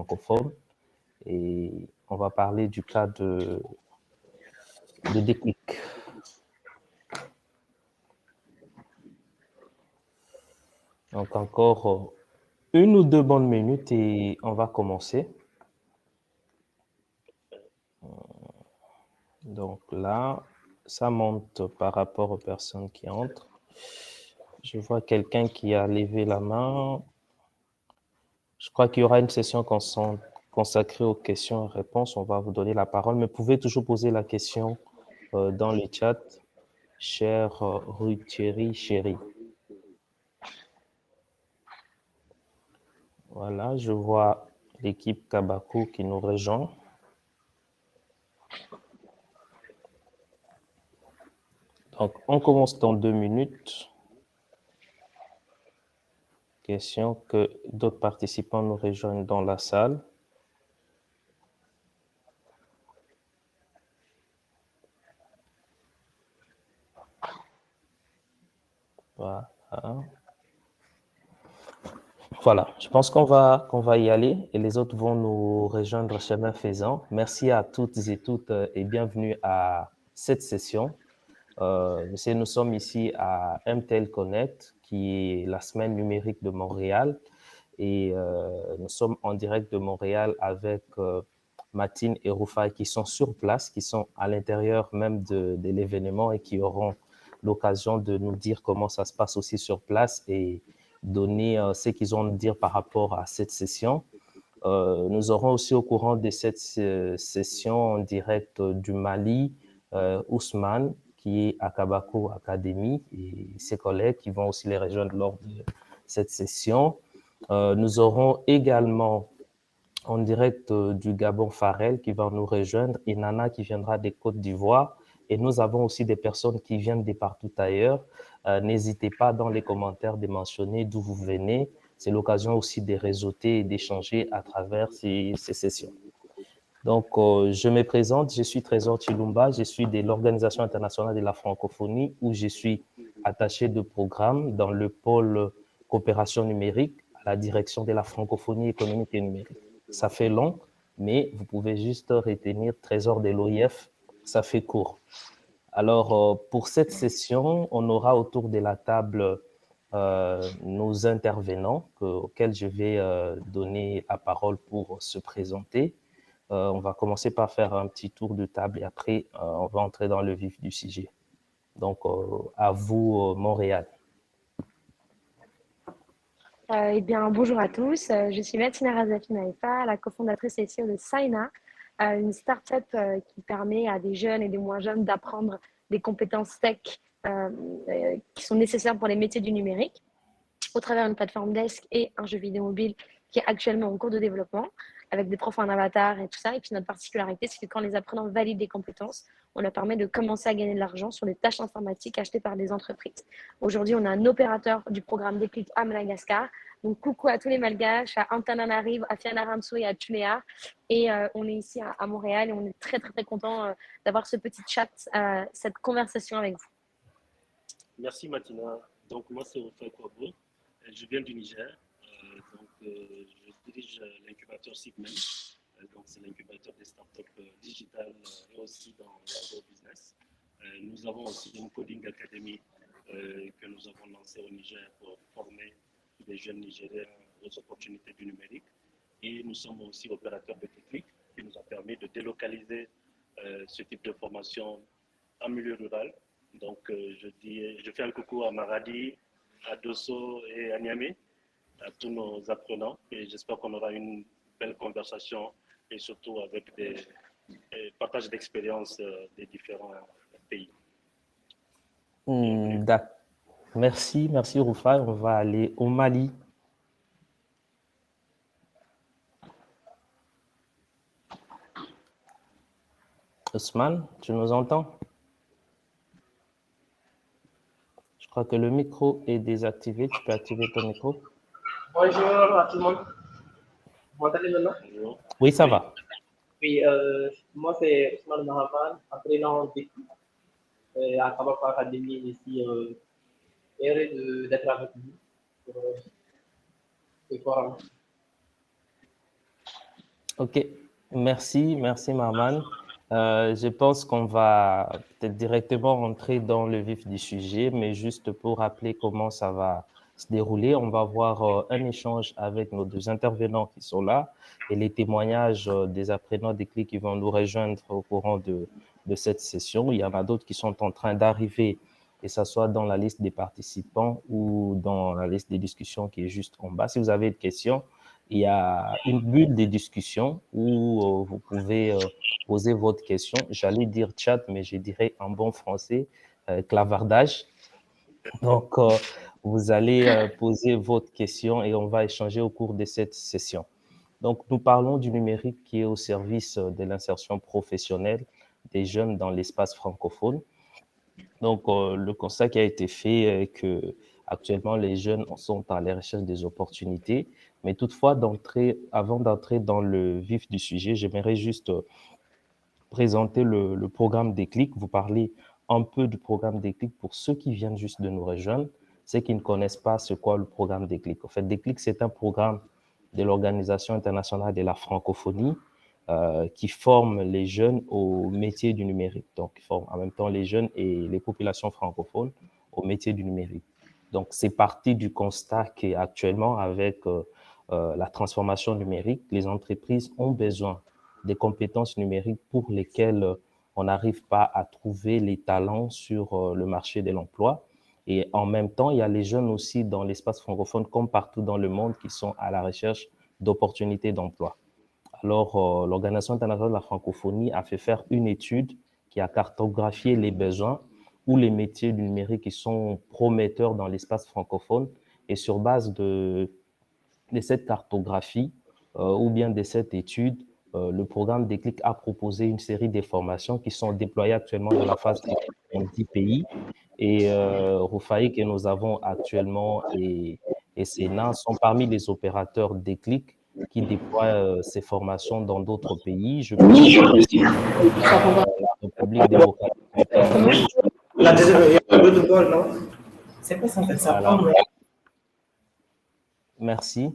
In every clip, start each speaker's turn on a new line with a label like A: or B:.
A: francophones. Et on va parler du cas de Déclic. Donc encore une ou deux bonnes minutes et on va commencer. Donc là, ça monte par rapport aux personnes qui entrent. Je vois quelqu'un qui a levé la main. Je crois qu'il y aura une session consacrée aux questions et réponses. On va vous donner la parole, mais vous pouvez toujours poser la question dans le chat, cher Rue Thierry Chéri. Voilà, je vois l'équipe Kabakou qui nous rejoint. Donc, on commence dans 2 minutes. Question que d'autres participants nous rejoignent dans la salle. Voilà. Voilà, je pense qu'on va y aller et les autres vont nous rejoindre chemin faisant. Merci à toutes et toutes et bienvenue à cette session. Nous sommes ici à MTL Connect, qui est la semaine numérique de Montréal. Et nous sommes en direct de Montréal avec Matine et Rufai qui sont sur place, qui sont à l'intérieur même de l'événement et qui auront l'occasion de nous dire comment ça se passe aussi sur place et donner ce qu'ils ont à nous dire par rapport à cette session. Nous aurons aussi au courant de cette session en direct du Mali, Ousmane, qui est à Kabako Academy, et ses collègues qui vont aussi les rejoindre lors de cette session. Nous aurons également en direct du Gabon Farel qui va nous rejoindre et Nana qui viendra des Côtes d'Ivoire. Et nous avons aussi des personnes qui viennent de partout ailleurs. N'hésitez pas dans les commentaires de mentionner d'où vous venez. C'est l'occasion aussi de réseauter et d'échanger à travers ces sessions. Donc, je me présente, je suis Trésor Chilumba, je suis de l'Organisation internationale de la francophonie où je suis attaché de programme dans le pôle coopération numérique à la direction de la francophonie économique et numérique. Ça fait long, mais vous pouvez juste retenir Trésor de l'OIF, ça fait court. Alors, pour cette session, on aura autour de la table nos intervenants auxquels je vais donner la parole pour se présenter. On va commencer par faire un petit tour de table et après, on va entrer dans le vif du sujet. Donc, à vous, Montréal.
B: Eh bien, bonjour à tous. Je suis Matina Razafi-Maïfa, la cofondatrice et CEO de Saina, une start-up qui permet à des jeunes et des moins jeunes d'apprendre des compétences tech qui sont nécessaires pour les métiers du numérique au travers d'une plateforme desk et un jeu vidéo mobile qui est actuellement en cours de développement avec des profs en avatar et tout ça. Et puis notre particularité, c'est que quand les apprenants valident des compétences, on leur permet de commencer à gagner de l'argent sur des tâches informatiques achetées par des entreprises. Aujourd'hui, on a un opérateur du programme Déclic à Madagascar. Donc, coucou à tous les Malgaches, à Antananarivo, à Fianarantsoa et à Tunéa. Et on est ici à Montréal et on est très, très, très content d'avoir ce petit chat, cette conversation avec vous.
C: Merci Matina. Donc, moi, c'est Rufai Kwabo. Je viens du Niger. Je dirige l'incubateur Sigmen. Donc, c'est l'incubateur des startups digitales et aussi dans l'agrobusiness. Nous avons aussi une coding academy que nous avons lancée au Niger pour former les jeunes Nigériens aux opportunités du numérique. Et nous sommes aussi opérateurs de Déclic qui nous a permis de délocaliser ce type de formation en milieu rural. Donc, je fais un coucou à Maradi, à Dosso et à Niamey, à tous nos apprenants. Et j'espère qu'on aura une belle conversation et surtout avec des partages d'expériences des différents pays.
A: Merci Rufai. On va aller au Mali. Ousmane, tu nous entends? Je crois que le micro est désactivé. Tu peux activer ton micro.
D: Bonjour à tout le monde. Vous m'entendez maintenant?
A: Oui, ça va.
D: Oui, moi c'est Ousmane Mahaman, apprenant d'équipe à Kabako Academy ici. Heureux d'être avec vous pour ce forum.
A: Ok, merci Marman. Je pense qu'on va peut-être directement rentrer dans le vif du sujet, mais juste pour rappeler comment ça va se dérouler, on va avoir un échange avec nos deux intervenants qui sont là et les témoignages des apprenants des clés qui vont nous rejoindre au courant de cette session. Il y en a d'autres qui sont en train d'arriver, que ce soit dans la liste des participants ou dans la liste des discussions qui est juste en bas. Si vous avez des questions, il y a une bulle de discussion où vous pouvez poser votre question. J'allais dire chat, mais je dirais en bon français, clavardage. Donc, vous allez poser votre question et on va échanger au cours de cette session. Donc, nous parlons du numérique qui est au service de l'insertion professionnelle des jeunes dans l'espace francophone. Donc, le constat qui a été fait est que actuellement les jeunes sont à la recherche des opportunités. Mais toutefois, avant d'entrer dans le vif du sujet, j'aimerais juste présenter le programme Déclic, vous parler un peu du programme Déclic pour ceux qui viennent juste de nous rejoindre, ceux qui ne connaissent pas ce qu'est le programme Déclic. En fait, Déclic, c'est un programme de l'Organisation internationale de la francophonie qui forme les jeunes au métier du numérique. Donc, qui forme en même temps les jeunes et les populations francophones au métier du numérique. Donc, c'est parti du constat qu'actuellement, avec la transformation numérique, les entreprises ont besoin des compétences numériques pour lesquelles on n'arrive pas à trouver les talents sur le marché de l'emploi. Et en même temps, il y a les jeunes aussi dans l'espace francophone, comme partout dans le monde, qui sont à la recherche d'opportunités d'emploi. Alors, l'Organisation internationale de la francophonie a fait faire une étude qui a cartographié les besoins ou les métiers du numérique qui sont prometteurs dans l'espace francophone. Et sur base de cette cartographie ou bien de cette étude, le programme Déclic a proposé une série de formations qui sont déployées actuellement dans la phase dans 10 pays. Et Roufaï que nous avons actuellement et Sénat sont parmi les opérateurs Déclic qui déploient ces formations dans d'autres pays. Je peux citer la République démocratique du Congo.
E: C'est quoi ça en fait? Ça
A: Voilà.
E: prend.
A: Merci.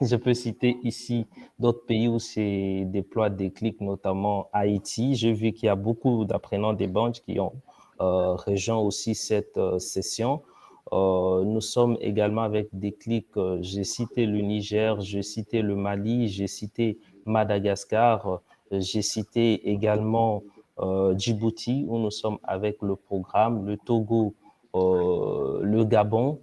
A: Je peux citer ici d'autres pays où c'est déploie des clics, notamment Haïti. J'ai vu qu'il y a beaucoup d'apprenants des banques qui ont rejoint aussi cette session. Nous sommes également avec des clics. J'ai cité le Niger, j'ai cité le Mali, j'ai cité Madagascar, j'ai cité également Djibouti où nous sommes avec le programme, le Togo, le Gabon.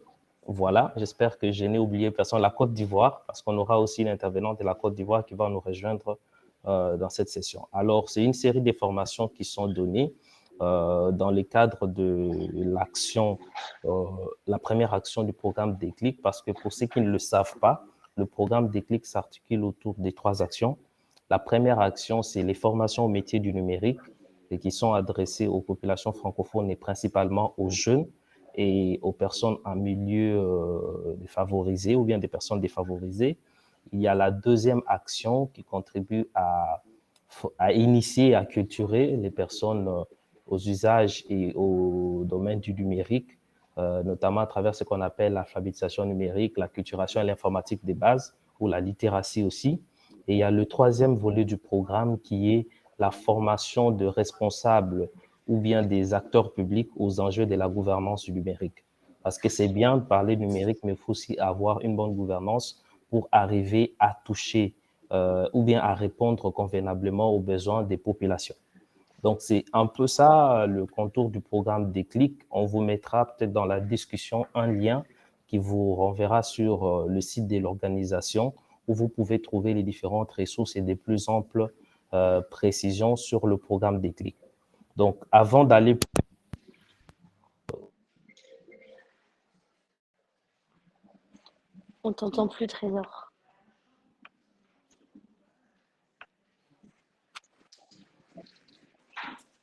A: Voilà, j'espère que je n'ai oublié personne. La Côte d'Ivoire, parce qu'on aura aussi l'intervenant de la Côte d'Ivoire qui va nous rejoindre dans cette session. Alors, c'est une série de formations qui sont données dans le cadre de l'action, la première action du programme Déclic, parce que pour ceux qui ne le savent pas, le programme Déclic s'articule autour des 3 actions. La première action, c'est les formations au métier du numérique et qui sont adressées aux populations francophones et principalement aux jeunes et aux personnes en milieu défavorisé ou bien des personnes défavorisées. Il y a la deuxième action qui contribue à initier, à culturer les personnes aux usages et au domaine du numérique, notamment à travers ce qu'on appelle l'alphabétisation numérique, la culturation et l'informatique des bases, ou la littératie aussi. Et il y a le troisième volet du programme qui est la formation de responsables ou bien des acteurs publics aux enjeux de la gouvernance du numérique. Parce que c'est bien de parler numérique, mais il faut aussi avoir une bonne gouvernance pour arriver à toucher ou bien à répondre convenablement aux besoins des populations. Donc, c'est un peu ça le contour du programme Déclic. On vous mettra peut-être dans la discussion un lien qui vous renverra sur le site de l'organisation où vous pouvez trouver les différentes ressources et des plus amples précisions sur le programme Déclic. Donc, avant d'aller
B: On t'entend plus, Trésor.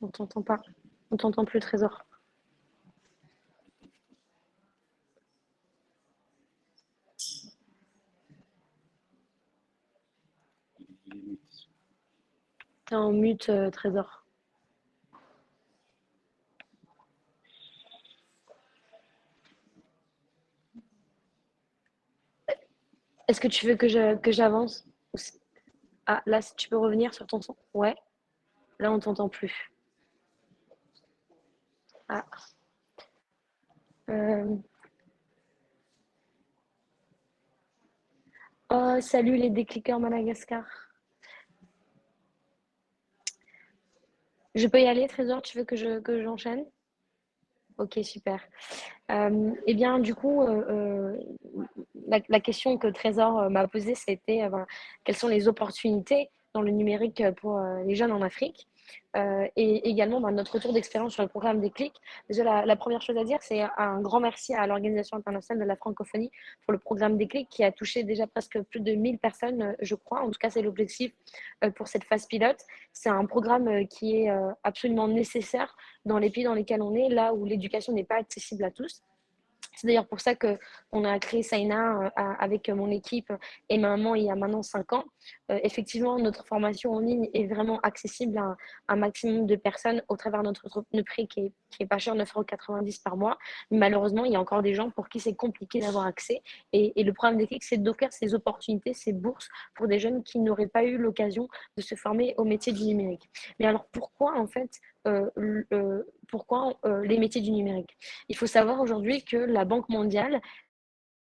B: On t'entend pas. On t'entend plus, Trésor. T'es en mute, Trésor. Est-ce que tu veux que j'avance? Ah, là, si tu peux revenir sur ton son. Ouais, là, on t'entend plus. Ah. Oh, salut les décliqueurs Madagascar. Je peux y aller, Trésor? Tu veux que j'enchaîne? Ok, super. Eh bien, du coup, la question que Trésor m'a posée, c'était ben, quelles sont les opportunités dans le numérique pour les jeunes en Afrique et également ben, notre retour d'expérience sur le programme des clics. Déjà, la première chose à dire, c'est un grand merci à l'Organisation internationale de la francophonie pour le programme des clics qui a touché déjà presque plus de 1000 personnes, je crois. En tout cas, c'est l'objectif pour cette phase pilote. C'est un programme qui est absolument nécessaire dans les pays dans lesquels on est, là où l'éducation n'est pas accessible à tous. C'est d'ailleurs pour ça qu'on a créé Saina avec mon équipe et ma maman il y a maintenant 5 ans. Effectivement, notre formation en ligne est vraiment accessible à un maximum de personnes au travers de notre prix qui est pas cher, 9,90 € par mois. Mais malheureusement, il y a encore des gens pour qui c'est compliqué d'avoir accès. Et le problème des clics, c'est d'offrir ces opportunités, ces bourses pour des jeunes qui n'auraient pas eu l'occasion de se former au métier du numérique. Mais alors pourquoi en fait les métiers du numérique? Il faut savoir aujourd'hui que la Banque mondiale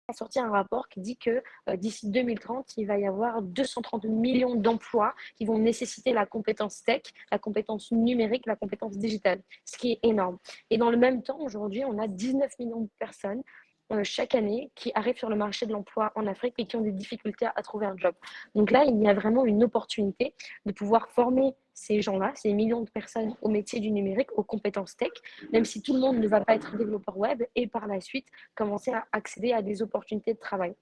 B: a sorti un rapport qui dit que d'ici 2030, il va y avoir 230 millions d'emplois qui vont nécessiter la compétence tech, la compétence numérique, la compétence digitale, ce qui est énorme. Et dans le même temps, aujourd'hui, on a 19 millions de personnes chaque année qui arrivent sur le marché de l'emploi en Afrique et qui ont des difficultés à trouver un job. Donc là, il y a vraiment une opportunité de pouvoir former ces gens-là, ces millions de personnes au métier du numérique, aux compétences tech, même si tout le monde ne va pas être développeur web, et par la suite commencer à accéder à des opportunités de travail.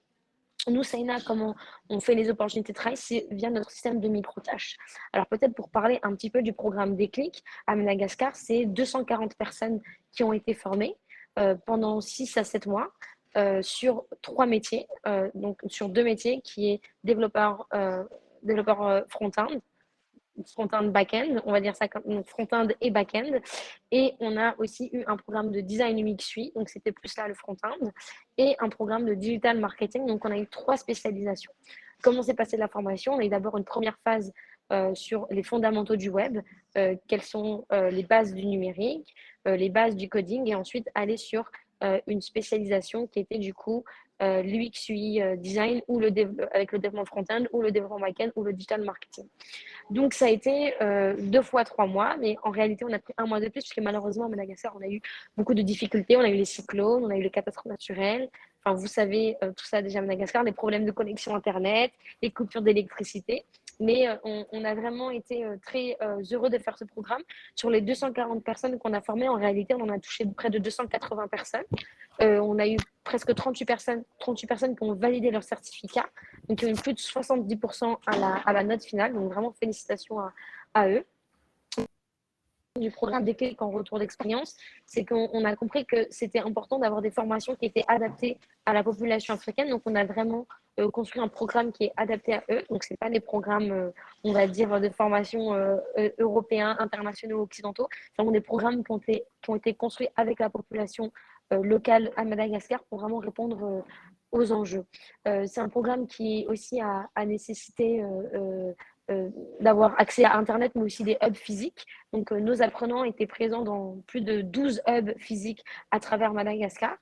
B: Nous, Saina, comment on fait les opportunités de travail? C'est via notre système de micro-tâches. Alors peut-être pour parler un petit peu du programme Déclic, à Madagascar, c'est 240 personnes qui ont été formées pendant 6 à 7 mois sur 3 métiers, donc sur 2 métiers qui est développeur front-end, front-end back-end, on va dire ça comme front-end et back-end. Et on a aussi eu un programme de design UX UI, donc c'était plus là le front-end, et un programme de digital marketing, donc on a eu 3 spécialisations. Comment s'est passée la formation? On a eu d'abord une première phase sur les fondamentaux du web, quelles sont les bases du numérique, les bases du coding, et ensuite aller sur une spécialisation qui était du coup l'UX UI design ou avec le développement front-end ou le développement back-end ou le digital marketing. Donc, ça a été 2 fois 3 mois, mais en réalité, on a pris 1 mois de plus, puisque malheureusement, à Madagascar, on a eu beaucoup de difficultés. On a eu les cyclones, on a eu les catastrophes naturelles. Enfin, vous savez, tout ça déjà à Madagascar, les problèmes de connexion Internet, les coupures d'électricité. Mais on a vraiment été très heureux de faire ce programme. Sur les 240 personnes qu'on a formées, en réalité, on en a touché près de 280 personnes. On a eu presque 38 personnes qui ont validé leur certificat, donc qui ont eu plus de 70% à la note finale. Donc vraiment félicitations à eux. Du programme Déclic en retour d'expérience, c'est qu'on a compris que c'était important d'avoir des formations qui étaient adaptées à la population africaine. Donc on a vraiment construit un programme qui est adapté à eux. Donc ce n'est pas des programmes, on va dire, de formation européens, internationaux, occidentaux. C'est vraiment des programmes qui ont été construits avec la population locale à Madagascar pour vraiment répondre aux enjeux. C'est un programme qui aussi a nécessité d'avoir accès à Internet, mais aussi des hubs physiques. Donc, nos apprenants étaient présents dans plus de 12 hubs physiques à travers Madagascar.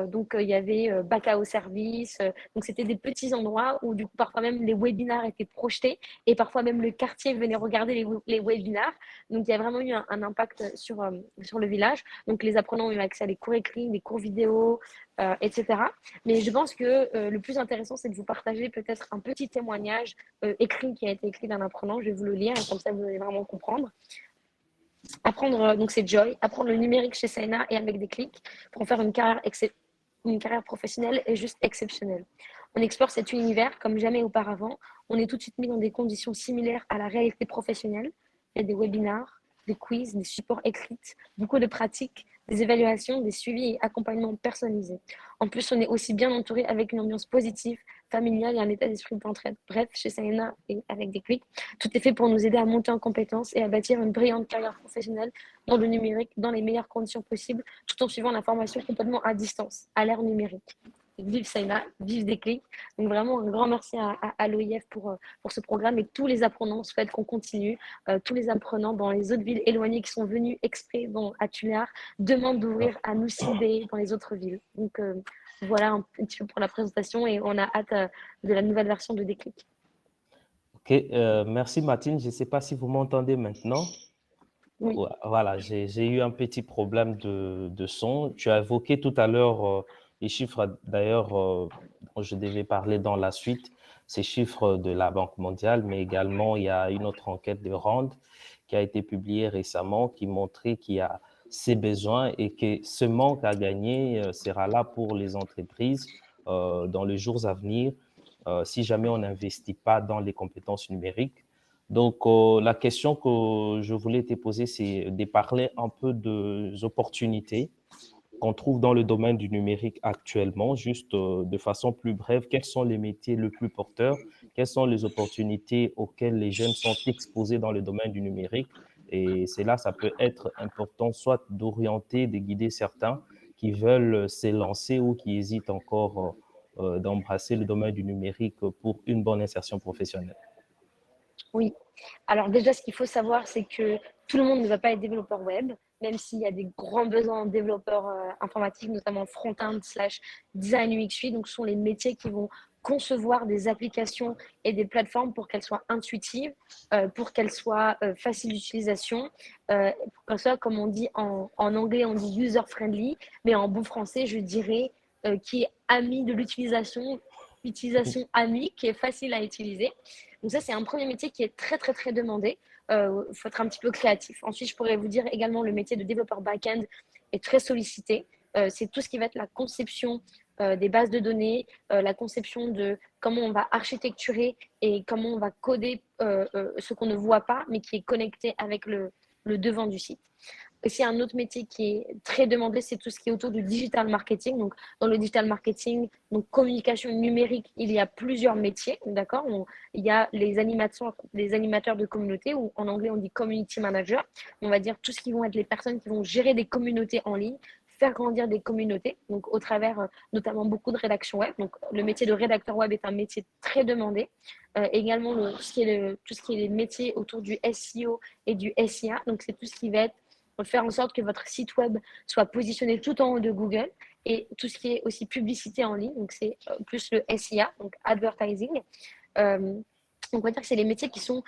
B: Donc, il y avait Bacao Service. Donc, c'était des petits endroits où, du coup, parfois même les webinaires étaient projetés et parfois même le quartier venait regarder les webinaires. Donc, il y a vraiment eu un impact sur le village. Donc, les apprenants ont eu accès à des cours écrits, des cours vidéo, etc. Mais je pense que le plus intéressant, c'est de vous partager peut-être un petit témoignage écrit qui a été écrit d'un apprenant. Je vais vous le lire, comme ça vous allez vraiment comprendre. Apprendre, donc c'est Joy, apprendre le numérique chez Saina et avec des clics pour en faire une carrière professionnelle est juste exceptionnelle. On explore cet univers comme jamais auparavant. On est tout de suite mis dans des conditions similaires à la réalité professionnelle. Il y a des webinars, des quiz, des supports écrits, beaucoup de pratiques, des évaluations, des suivis et accompagnements personnalisés. En plus, on est aussi bien entouré avec une ambiance positive, familiale et un état d'esprit d'entraide. Bref, chez Saina et avec des clics, tout est fait pour nous aider à monter en compétences et à bâtir une brillante carrière professionnelle dans le numérique, dans les meilleures conditions possibles, tout en suivant la formation complètement à distance, à l'ère numérique. vive Saina, vive Déclic. Donc vraiment un grand merci à l'OIF pour ce programme et tous les apprenants. On souhaite qu'on continue. Tous les apprenants dans les autres villes éloignées qui sont venus exprès à Tuléar demandent d'ouvrir à Noussy dans les autres villes. Donc voilà un petit peu pour la présentation et on a hâte de la nouvelle version de Déclic.
A: Ok, merci Martine. Je ne sais pas si vous m'entendez maintenant.
B: Oui.
A: Voilà, j'ai eu un petit problème de son. Tu as évoqué tout à l'heure les chiffres, d'ailleurs, dont je devais parler dans la suite, ces chiffres de la Banque mondiale, mais également il y a une autre enquête de Rand qui a été publiée récemment qui montrait qu'il y a ces besoins et que ce manque à gagner sera là pour les entreprises dans les jours à venir si jamais on n'investit pas dans les compétences numériques. Donc, la question que je voulais te poser, c'est de parler un peu des opportunités qu'on trouve dans le domaine du numérique actuellement, juste de façon plus brève. Quels sont les métiers les plus porteurs? Quelles sont les opportunités auxquelles les jeunes sont exposés dans le domaine du numérique? Et c'est là, ça peut être important, soit d'orienter, de guider certains qui veulent s'élancer ou qui hésitent encore d'embrasser le domaine du numérique pour une bonne insertion professionnelle.
B: Oui. Alors déjà, ce qu'il faut savoir, c'est que tout le monde ne va pas être développeur web, même s'il y a des grands besoins en développeurs informatiques, notamment front-end / design UX UI. Donc, ce sont les métiers qui vont concevoir des applications et des plateformes pour qu'elles soient intuitives, pour qu'elles soient faciles d'utilisation, pour qu'elles soient, comme on dit en anglais, on dit user-friendly, mais en bon français, je dirais qui est ami de l'utilisation, utilisation amie, qui est facile à utiliser. Donc ça, c'est un premier métier qui est très, très, très demandé. Il faut être un petit peu créatif. Ensuite, je pourrais vous dire également le métier de développeur back-end est très sollicité. C'est tout ce qui va être la conception des bases de données, la conception de comment on va architecturer et comment on va coder ce qu'on ne voit pas, mais qui est connecté avec le devant du site. Aussi, un autre métier qui est très demandé, c'est tout ce qui est autour du digital marketing. Donc, dans le digital marketing, donc communication numérique, il y a plusieurs métiers, d'accord. Il y a les animateurs de communauté, ou en anglais on dit community manager. On va dire tout ce qui vont être les personnes qui vont gérer des communautés en ligne, faire grandir des communautés, donc au travers notamment beaucoup de rédaction web. Donc, le métier de rédacteur web est un métier très demandé. Également, tout ce qui est les métiers autour du SEO et du SIA. Donc, c'est tout ce qui va être faire en sorte que votre site web soit positionné tout en haut de Google et tout ce qui est aussi publicité en ligne, donc c'est plus le SIA, donc advertising. On va dire que c'est les métiers qui sont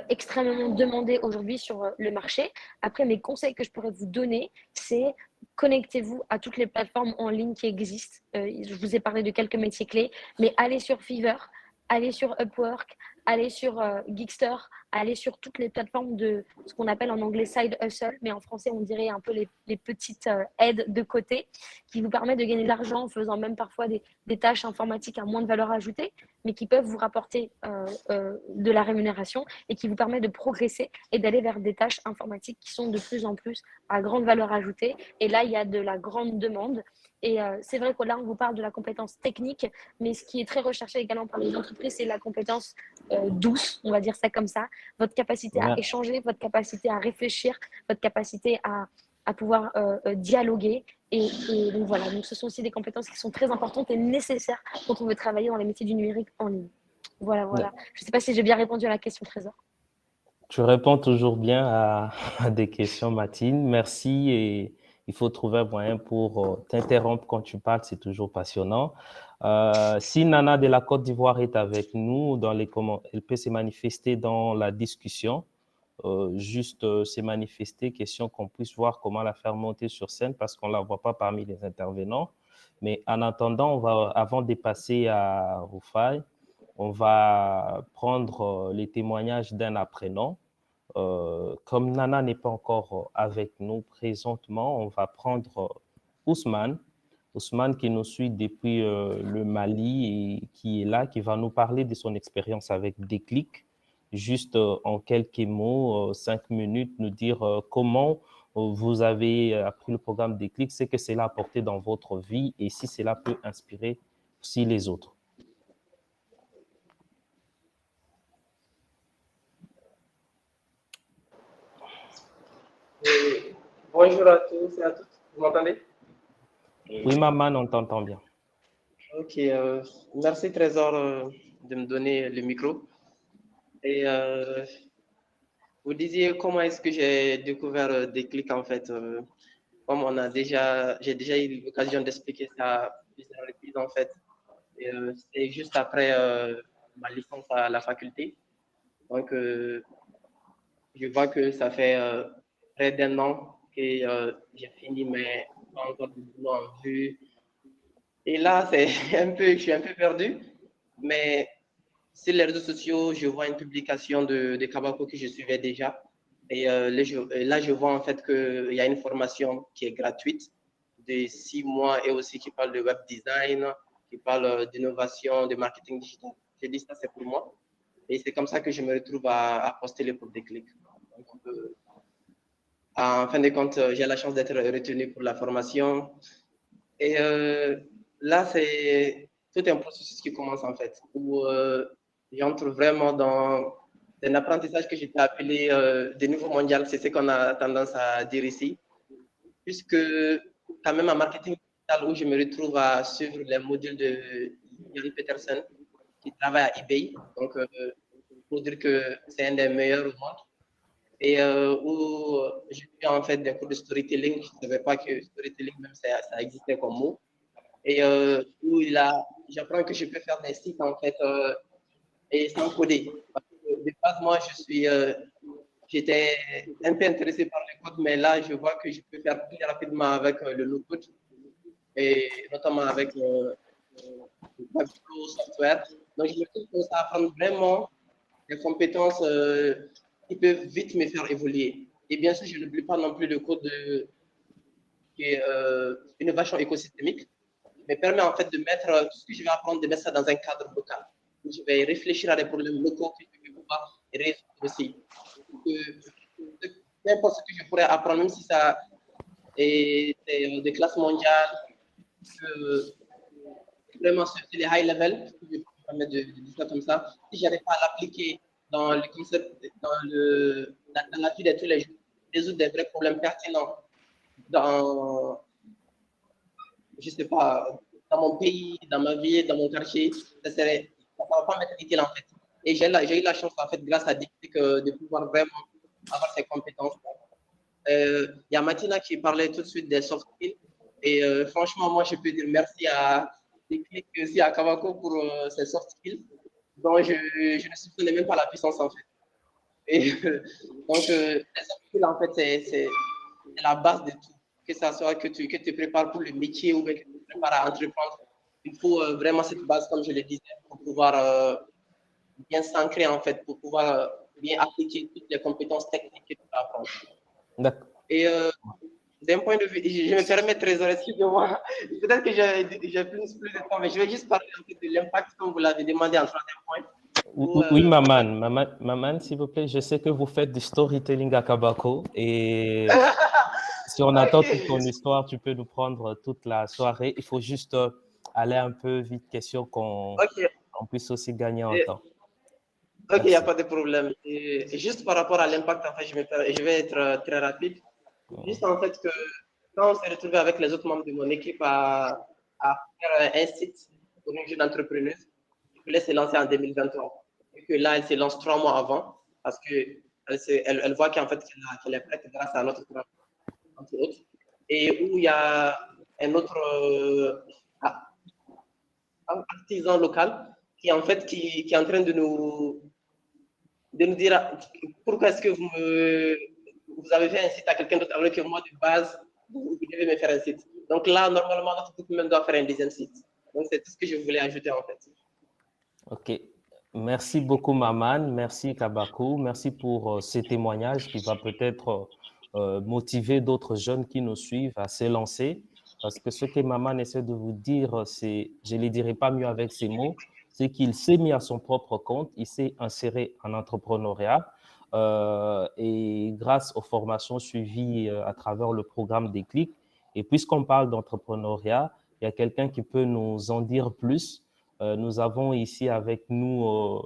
B: extrêmement demandés aujourd'hui sur le marché. Après, mes conseils que je pourrais vous donner, c'est connectez-vous à toutes les plateformes en ligne qui existent. Je vous ai parlé de quelques métiers clés, mais allez sur Fiverr, allez sur Upwork, allez sur Geekster, allez sur toutes les plateformes de ce qu'on appelle en anglais side hustle, mais en français on dirait un peu les petites aides de côté qui vous permettent de gagner de l'argent en faisant même parfois des tâches informatiques à moins de valeur ajoutée, mais qui peuvent vous rapporter de la rémunération et qui vous permettent de progresser et d'aller vers des tâches informatiques qui sont de plus en plus à grande valeur ajoutée. Et là, il y a de la grande demande. Et c'est vrai que là, on vous parle de la compétence technique, mais ce qui est très recherché également par les entreprises, c'est la compétence douce, on va dire ça comme ça, votre capacité à échanger, votre capacité à réfléchir, votre capacité à pouvoir dialoguer. Et donc voilà, donc ce sont aussi des compétences qui sont très importantes et nécessaires quand on veut travailler dans les métiers du numérique en ligne. Voilà. Je ne sais pas si j'ai bien répondu à la question, Trésor.
A: Tu réponds toujours bien à des questions, Martine. Merci. Et il faut trouver un moyen pour t'interrompre quand tu parles. C'est toujours passionnant. Si Nana de la Côte d'Ivoire est avec nous, elle peut se manifester dans la discussion. Juste se manifester, question qu'on puisse voir comment la faire monter sur scène parce qu'on ne la voit pas parmi les intervenants. Mais en attendant, avant de passer à Rufai, on va prendre les témoignages d'un apprenant. Comme Nana n'est pas encore avec nous présentement, on va prendre Ousmane. Ousmane qui nous suit depuis le Mali et qui est là, qui va nous parler de son expérience avec Déclic. Juste en quelques mots, 5 minutes, nous dire comment vous avez appris le programme Déclic, ce que cela a apporté dans votre vie et si cela peut inspirer aussi les autres.
D: Bonjour à tous et à toutes. Vous m'entendez?
A: Oui, maman, on t'entend bien.
D: Ok, merci Trésor de me donner le micro. Et vous disiez comment est-ce que j'ai découvert Déclic en fait. Comme j'ai déjà eu l'occasion d'expliquer ça à plusieurs reprises en fait. Et c'est juste après ma licence à la faculté. Donc, je vois que ça fait près d'un an que j'ai fini, mais pas encore de boulot en vue. Et là, je suis un peu perdu. Mais sur les réseaux sociaux, je vois une publication de Kabako que je suivais déjà. Et là, je vois en fait qu'il y a une formation qui est gratuite de 6 mois et aussi qui parle de web design, qui parle d'innovation, de marketing digital. J'ai dit ça, c'est pour moi. Et c'est comme ça que je me retrouve à postuler pour Déclic. Donc, en fin de compte, j'ai la chance d'être retenu pour la formation. Et là, c'est tout un processus qui commence en fait, où j'entre vraiment dans un apprentissage que j'ai appelé de nouveau mondial. C'est ce qu'on a tendance à dire ici, puisque quand même en marketing digital, où je me retrouve à suivre les modules de Yann Peterson, qui travaille à eBay. Donc, pour dire que c'est un des meilleurs au monde. Et où j'ai eu en fait des cours de storytelling. Je ne savais pas que storytelling, même ça existait comme mot. Et où j'apprends que je peux faire des sites en fait et sans coder. Parce que de base, moi, j'étais un peu intéressé par les codes, mais là, je vois que je peux faire plus rapidement avec le no-code et notamment avec le Webflow software. Donc, je me trouve que ça apprend vraiment des compétences qui peuvent vite me faire évoluer. Et bien sûr, je n'oublie pas non plus le code qui est innovation écosystémique, me permet en fait de mettre tout ce que je vais apprendre, de mettre ça dans un cadre local. Où je vais réfléchir à des problèmes locaux que je vais pouvoir résoudre aussi. Peu importe ce que je pourrais apprendre, même si ça est des classes mondiales, vraiment sur les high level, je vais me permettre de dire ça comme ça. Si je n'arrive pas à l'appliquer dans le concept, dans la vie de tous les jours, résoudre des vrais problèmes pertinents dans, je sais pas, dans mon pays, dans ma ville, dans mon quartier, ça ne va pas m'être utile en fait. Et j'ai eu la chance en fait, grâce à Dictic, de pouvoir vraiment avoir ces compétences. Il y a Mathina qui parlait tout de suite des soft skills. Et franchement, moi, je peux dire merci à Dictic et aussi à Kawako pour ces soft skills dont je ne soupçonnais même pas la puissance en fait. Et donc, les soft skills, en fait, c'est la base de tout. Que ce soit que tu te prépares pour le métier ou que tu te prépares à entreprendre, il faut vraiment cette base, comme je le disais, pour pouvoir bien s'ancrer en fait, pour pouvoir bien appliquer toutes les compétences techniques que tu vas apprendre.
A: D'accord.
D: Et d'un point de vue, je me permets Trésor, excusez-moi, peut-être que j'ai plus de temps, mais je vais juste parler en fait de l'impact comme vous l'avez demandé en troisième point.
A: Oui, Maman, s'il vous plaît, je sais que vous faites du storytelling à Kabako et si on attend toute ton histoire, tu peux nous prendre toute la soirée. Il faut juste aller un peu vite, question qu'on puisse aussi gagner en temps.
D: Ok, il n'y a pas de problème. Et juste par rapport à l'impact, en fait, je vais être très rapide. Juste en fait que quand on s'est retrouvé avec les autres membres de mon équipe à faire un site pour une jeune entrepreneuse, qui voulait se lancer en 2023. Et que là, elle se lance 3 mois avant parce qu'elle voit qu'en fait, qu'elle est prête grâce à notre travail, entre autres. Et où il y a un autre artisan local qui en fait qui est en train de nous dire pourquoi est-ce que vous avez fait un site à quelqu'un d'autre alors que moi de base vous devez me faire un site. Donc là normalement notre groupe même doit faire un deuxième site. Donc c'est tout ce que je voulais ajouter en fait.
A: Ok, merci beaucoup Maman, merci Kabako, merci pour ces témoignages qui va peut-être motiver d'autres jeunes qui nous suivent à se lancer. Parce que ce que Maman essaie de vous dire, c'est, je ne le dirai pas mieux avec ces mots, c'est qu'il s'est mis à son propre compte, il s'est inséré en entrepreneuriat et grâce aux formations suivies à travers le programme Déclic. Et puisqu'on parle d'entrepreneuriat, il y a quelqu'un qui peut nous en dire plus. Nous avons ici avec nous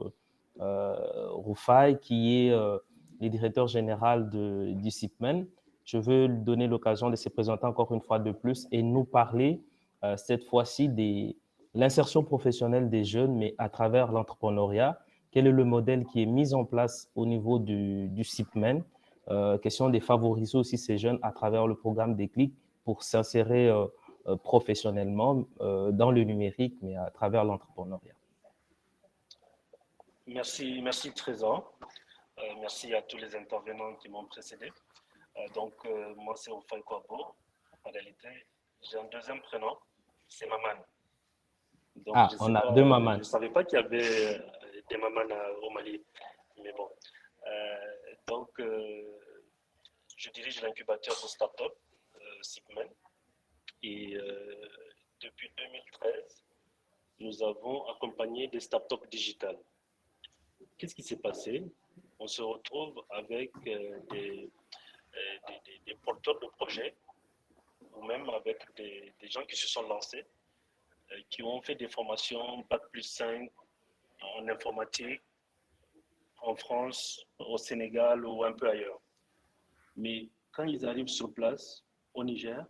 A: Rufai, qui est le directeur général du CIPMEN. Je veux lui donner l'occasion de se présenter encore une fois de plus et nous parler cette fois-ci l'insertion professionnelle des jeunes, mais à travers l'entrepreneuriat. Quel est le modèle qui est mis en place au niveau du CIPMEN? Question de favoriser aussi ces jeunes à travers le programme Déclic pour s'insérer professionnellement dans le numérique, mais à travers l'entrepreneuriat.
C: Merci Trésor. Merci à tous les intervenants qui m'ont précédé. Moi, c'est Oufai Kwabo. En réalité, j'ai un deuxième prénom, c'est Maman. Donc,
A: on a deux Maman.
C: Je ne savais pas qu'il y avait des Maman au Mali. Mais bon. Je dirige l'incubateur de start-up, Sigmen. Et depuis 2013, nous avons accompagné des start-up digitales. Qu'est-ce qui s'est passé? On se retrouve avec des porteurs de projets ou même avec des gens qui se sont lancés, qui ont fait des formations Bac+5 en informatique, en France, au Sénégal ou un peu ailleurs. Mais quand ils arrivent sur place, au Niger,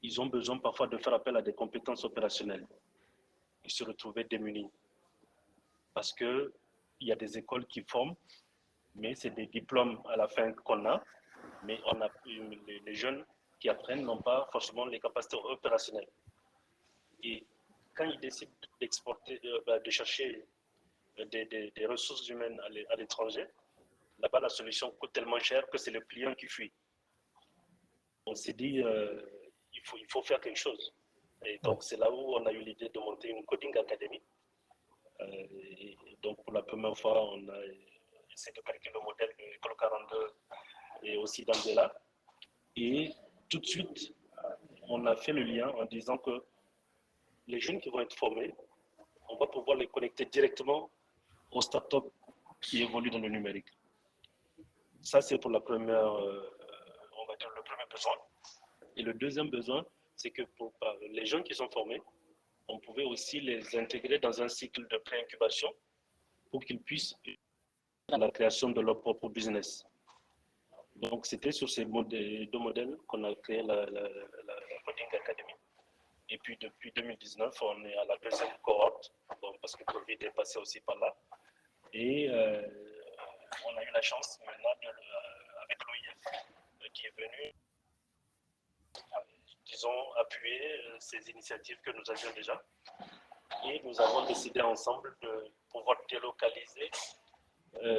C: ils ont besoin parfois de faire appel à des compétences opérationnelles. Ils se retrouvaient démunis. Parce qu'il y a des écoles qui forment, mais c'est des diplômes à la fin qu'on a, mais les jeunes qui apprennent n'ont pas forcément les capacités opérationnelles. Et quand ils décident d'exporter, de chercher des ressources humaines à l'étranger, là-bas, la solution coûte tellement cher que c'est le client qui fuit. On s'est dit, il faut faire quelque chose. Et donc, c'est là où on a eu l'idée de monter une coding academy. Et donc, pour la première fois, on a essayé de calculer le modèle de l'école 42 et aussi d'Andela. Et tout de suite, on a fait le lien en disant que les jeunes qui vont être formés, on va pouvoir les connecter directement aux startups qui évoluent dans le numérique. Ça, c'est pour la première, on va dire, le premier besoin. Et le deuxième besoin, c'est que pour les jeunes qui sont formés, on pouvait aussi les intégrer dans un cycle de pré-incubation pour qu'ils puissent à la création de leur propre business. Donc, c'était sur ces deux modèles qu'on a créé la Coding Academy. Et puis, depuis 2019, on est à la deuxième cohorte, parce que Covid est passé aussi par là. Et on a eu la chance maintenant, avec l'OIF, qui est venu, disons, appuyer ces initiatives que nous avions déjà. Et nous avons décidé ensemble de pouvoir délocaliser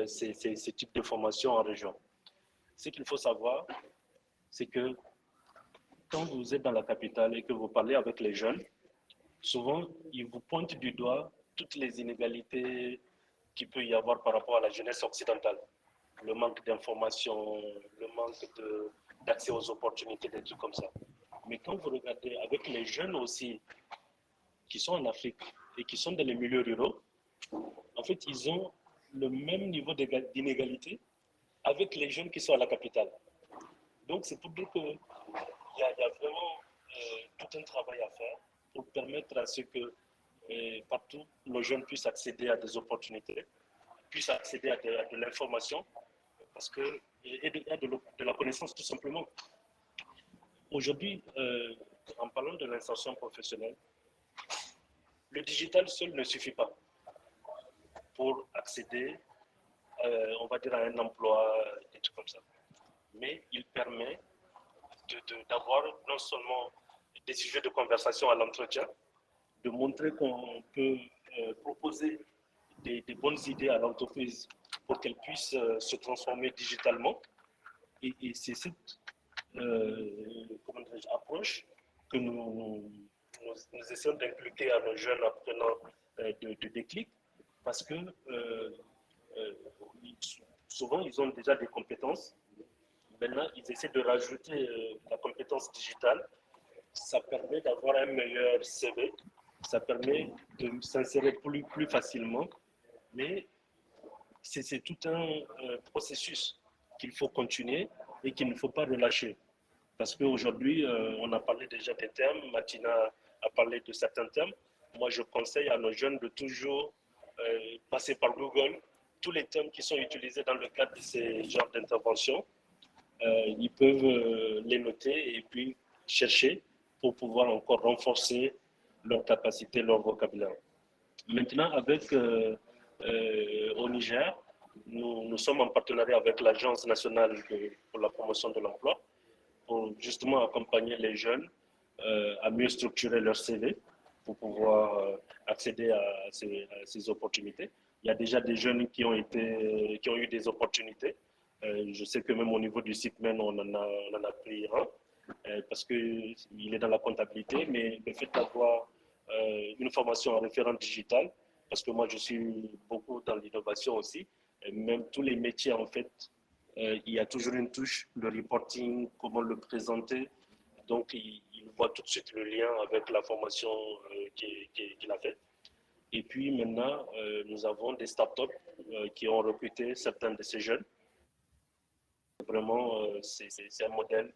C: ces types de formations en région. Ce qu'il faut savoir, c'est que quand vous êtes dans la capitale et que vous parlez avec les jeunes, souvent, ils vous pointent du doigt toutes les inégalités qu'il peut y avoir par rapport à la jeunesse occidentale. Le manque d'information, le manque d'accès aux opportunités, des trucs comme ça. Mais quand vous regardez avec les jeunes aussi qui sont en Afrique et qui sont dans les milieux ruraux, en fait, ils ont le même niveau d'inégalité avec les jeunes qui sont à la capitale. Donc, c'est pour dire qu'il y a vraiment tout un travail à faire pour permettre à ce que partout, nos jeunes puissent accéder à des opportunités, puissent accéder à de l'information, et de la connaissance tout simplement. Aujourd'hui, en parlant de l'insertion professionnelle, le digital seul ne suffit pas pour accéder, on va dire, à un emploi, des trucs comme ça. Mais il permet d'avoir non seulement des sujets de conversation à l'entretien, de montrer qu'on peut proposer des bonnes idées à l'entreprise pour qu'elle puisse se transformer digitalement. Et c'est cette approche que nous essayons d'inculquer à nos jeunes apprenants de Déclic, parce que souvent ils ont déjà des compétences. Maintenant, ils essaient de rajouter la compétence digitale. Ça permet d'avoir un meilleur CV, ça permet de s'insérer plus facilement, mais c'est tout un processus qu'il faut continuer et qu'il ne faut pas relâcher. Parce qu'aujourd'hui, on a parlé déjà des termes, Matina a parlé de certains termes. Moi, je conseille à nos jeunes de toujours passer par Google tous les termes qui sont utilisés dans le cadre de ces genres d'interventions. Ils peuvent les noter et puis chercher pour pouvoir encore renforcer leur capacité, leur vocabulaire. Maintenant, au Niger, nous sommes en partenariat avec l'Agence nationale pour la promotion de l'emploi pour justement accompagner les jeunes à mieux structurer leur CV pour pouvoir accéder à ces opportunités. Il y a déjà des jeunes qui ont eu des opportunités. Je sais que même au niveau du SICMEN, on en a pris un parce qu'il est dans la comptabilité, mais le fait d'avoir une formation en référent digital, parce que moi je suis beaucoup dans l'innovation aussi, et même tous les métiers en fait, il y a toujours une touche, le reporting, comment le présenter. Donc, il voit tout de suite le lien avec la formation qu'il a faite. Et puis maintenant, nous avons des startups qui ont recruté certains de ces jeunes. Vraiment, c'est un modèle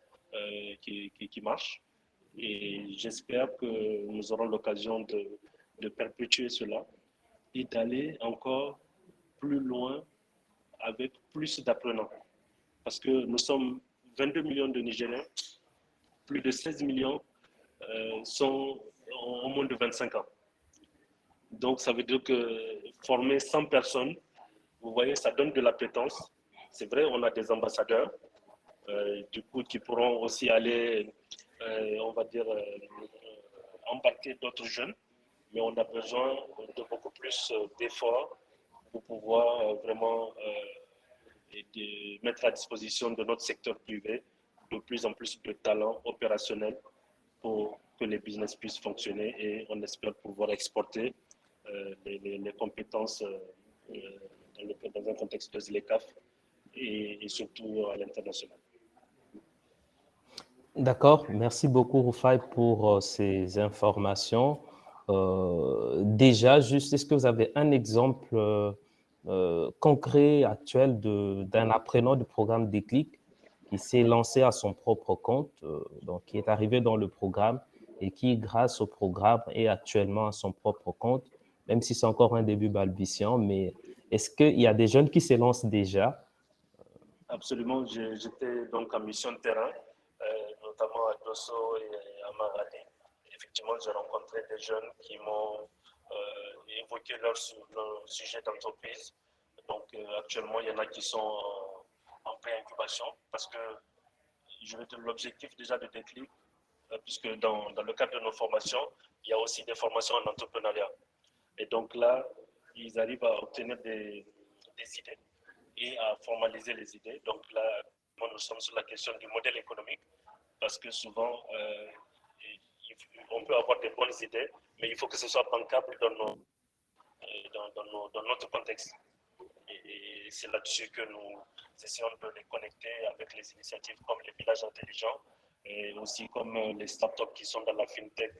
C: qui marche. Et j'espère que nous aurons l'occasion de perpétuer cela et d'aller encore plus loin avec plus d'apprenants. Parce que nous sommes 22 millions de Nigériens, plus de 16 millions sont au moins de 25 ans. Donc, ça veut dire que former 100 personnes, vous voyez, ça donne de l'appétence. C'est vrai, on a des ambassadeurs, du coup, qui pourront aussi aller, on va dire, embarquer d'autres jeunes, mais on a besoin de beaucoup plus d'efforts pour pouvoir vraiment de mettre à disposition de notre secteur privé de plus en plus de talents opérationnels pour que les business puissent fonctionner et on espère pouvoir exporter les compétences dans un contexte de ZLECAf et surtout à l'international.
A: D'accord, merci beaucoup Rufai pour ces informations. Déjà, juste, est-ce que vous avez un exemple concret, actuel d'un apprenant du programme Déclic qui s'est lancé à son propre compte, donc qui est arrivé dans le programme et qui, grâce au programme, est actuellement à son propre compte, même si c'est encore un début balbutiant, mais est-ce qu'il y a des jeunes qui se lancent déjà?
C: Absolument, j'étais donc en mission de terrain, notamment à Dosso et à Maradi. Effectivement, j'ai rencontré des jeunes qui m'ont évoqué leur sujet d'entreprise. Donc actuellement, il y en a qui sont en pré-incubation parce que je vais dire l'objectif déjà de Déclic, puisque dans le cadre de nos formations, il y a aussi des formations en entrepreneuriat. Et donc là, ils arrivent à obtenir des idées et à formaliser les idées. Donc là, nous sommes sur la question du modèle économique parce que souvent, on peut avoir des bonnes idées, mais il faut que ce soit bancable dans notre contexte. Et c'est là-dessus que nous essayons de les connecter avec les initiatives comme les villages intelligents et aussi comme les startups qui sont dans la fintech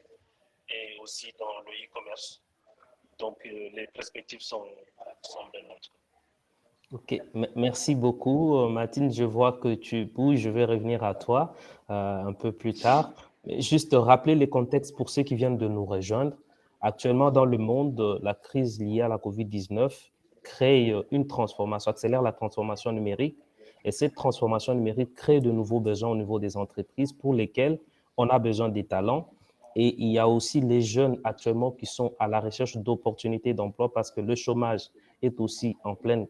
C: et aussi dans le e-commerce. Donc les perspectives sont belles.
A: Ok, merci beaucoup. Martine, je vois que tu bouges, je vais revenir à toi un peu plus tard. Mais juste rappeler les contextes pour ceux qui viennent de nous rejoindre. Actuellement, dans le monde, la crise liée à la COVID-19 crée une transformation, accélère la transformation numérique. Et cette transformation numérique crée de nouveaux besoins au niveau des entreprises pour lesquels on a besoin des talents. Et il y a aussi les jeunes actuellement qui sont à la recherche d'opportunités d'emploi parce que le chômage est aussi en pleine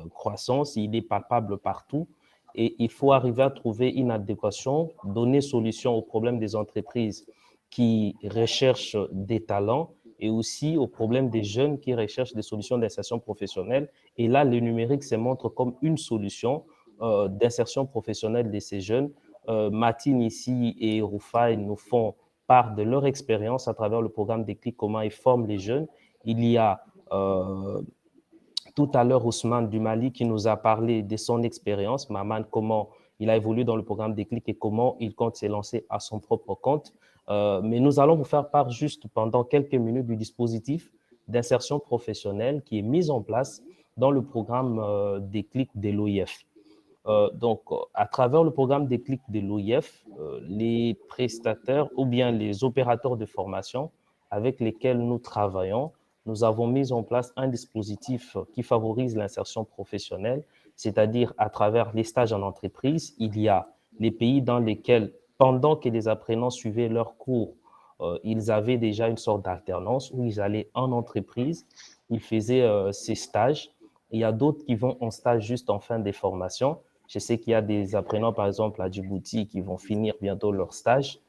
A: croissance, il est palpable partout et il faut arriver à trouver une adéquation, donner solution aux problèmes des entreprises qui recherchent des talents et aussi aux problèmes des jeunes qui recherchent des solutions d'insertion professionnelle. Et là, le numérique se montre comme une solution d'insertion professionnelle de ces jeunes. Martine ici et Rufai nous font part de leur expérience à travers le programme Déclic, comment ils forment les jeunes. Il y a tout à l'heure Ousmane du Mali qui nous a parlé de son expérience, Maman, comment il a évolué dans le programme Déclic et comment il compte se lancer à son propre compte. Mais nous allons vous faire part juste pendant quelques minutes du dispositif d'insertion professionnelle qui est mis en place dans le programme Déclic de l'OIF. Donc, à travers le programme Déclic de l'OIF, les prestataires ou bien les opérateurs de formation avec lesquels nous travaillons, nous avons mis en place un dispositif qui favorise l'insertion professionnelle, c'est-à-dire à travers les stages en entreprise, il y a les pays dans lesquels, pendant que les apprenants suivaient leurs cours, ils avaient déjà une sorte d'alternance où ils allaient en entreprise, ils faisaient ces stages. Il y a d'autres qui vont en stage juste en fin des formations. Je sais qu'il y a des apprenants, par exemple, à Djibouti, qui vont finir bientôt leur stage.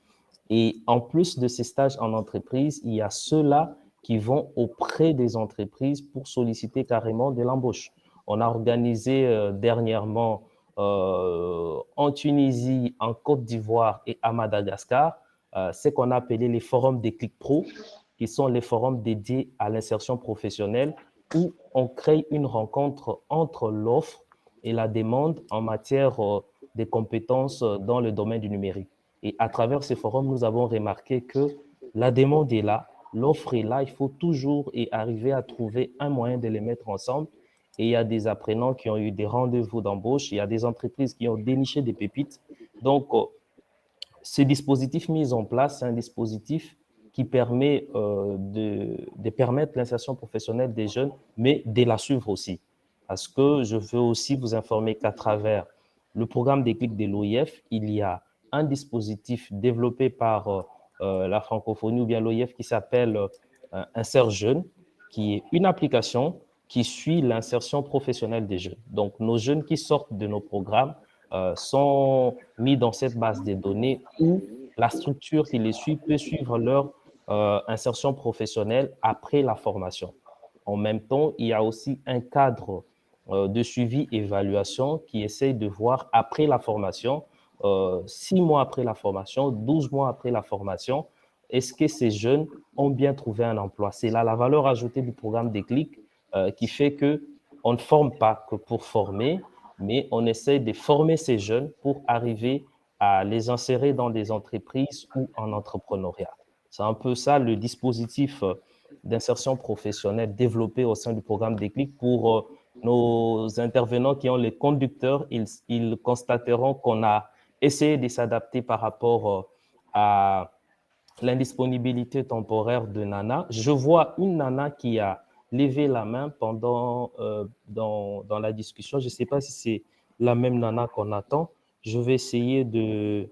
A: Et en plus de ces stages en entreprise, il y a ceux-là qui vont auprès des entreprises pour solliciter carrément de l'embauche. On a organisé dernièrement en Tunisie, en Côte d'Ivoire et à Madagascar, ce qu'on a appelé les forums Déclic Pro, qui sont les forums dédiés à l'insertion professionnelle où on crée une rencontre entre l'offre et la demande en matière des compétences dans le domaine du numérique. Et à travers ces forums, nous avons remarqué que la demande est là, l'offre est là, il faut toujours arriver à trouver un moyen de les mettre ensemble. Et il y a des apprenants qui ont eu des rendez-vous d'embauche, il y a des entreprises qui ont déniché des pépites. Donc, ce dispositif mis en place, c'est un dispositif qui permet de permettre l'insertion professionnelle des jeunes, mais de la suivre aussi. Parce que je veux aussi vous informer qu'à travers le programme Déclic de l'OIF, il y a un dispositif développé par la francophonie ou bien l'OIF qui s'appelle Insert Jeune, qui est une application qui suit l'insertion professionnelle des jeunes. Donc, nos jeunes qui sortent de nos programmes sont mis dans cette base de données où la structure qui les suit peut suivre leur insertion professionnelle après la formation. En même temps, il y a aussi un cadre de suivi-évaluation qui essaye de voir après la formation, 6 mois après la formation, 12 mois après la formation, est-ce que ces jeunes ont bien trouvé un emploi? C'est là la valeur ajoutée du programme Déclic qui fait qu'on ne forme pas que pour former, mais on essaie de former ces jeunes pour arriver à les insérer dans des entreprises ou en entrepreneuriat. C'est un peu ça le dispositif d'insertion professionnelle développé au sein du programme Déclic. Pour nos intervenants qui ont les conducteurs, ils constateront qu'on a essayé de s'adapter par rapport à l'indisponibilité temporaire de Nana. Je vois une Nana qui a levé la main pendant dans la discussion. Je ne sais pas si c'est la même Nana qu'on attend. Je vais essayer de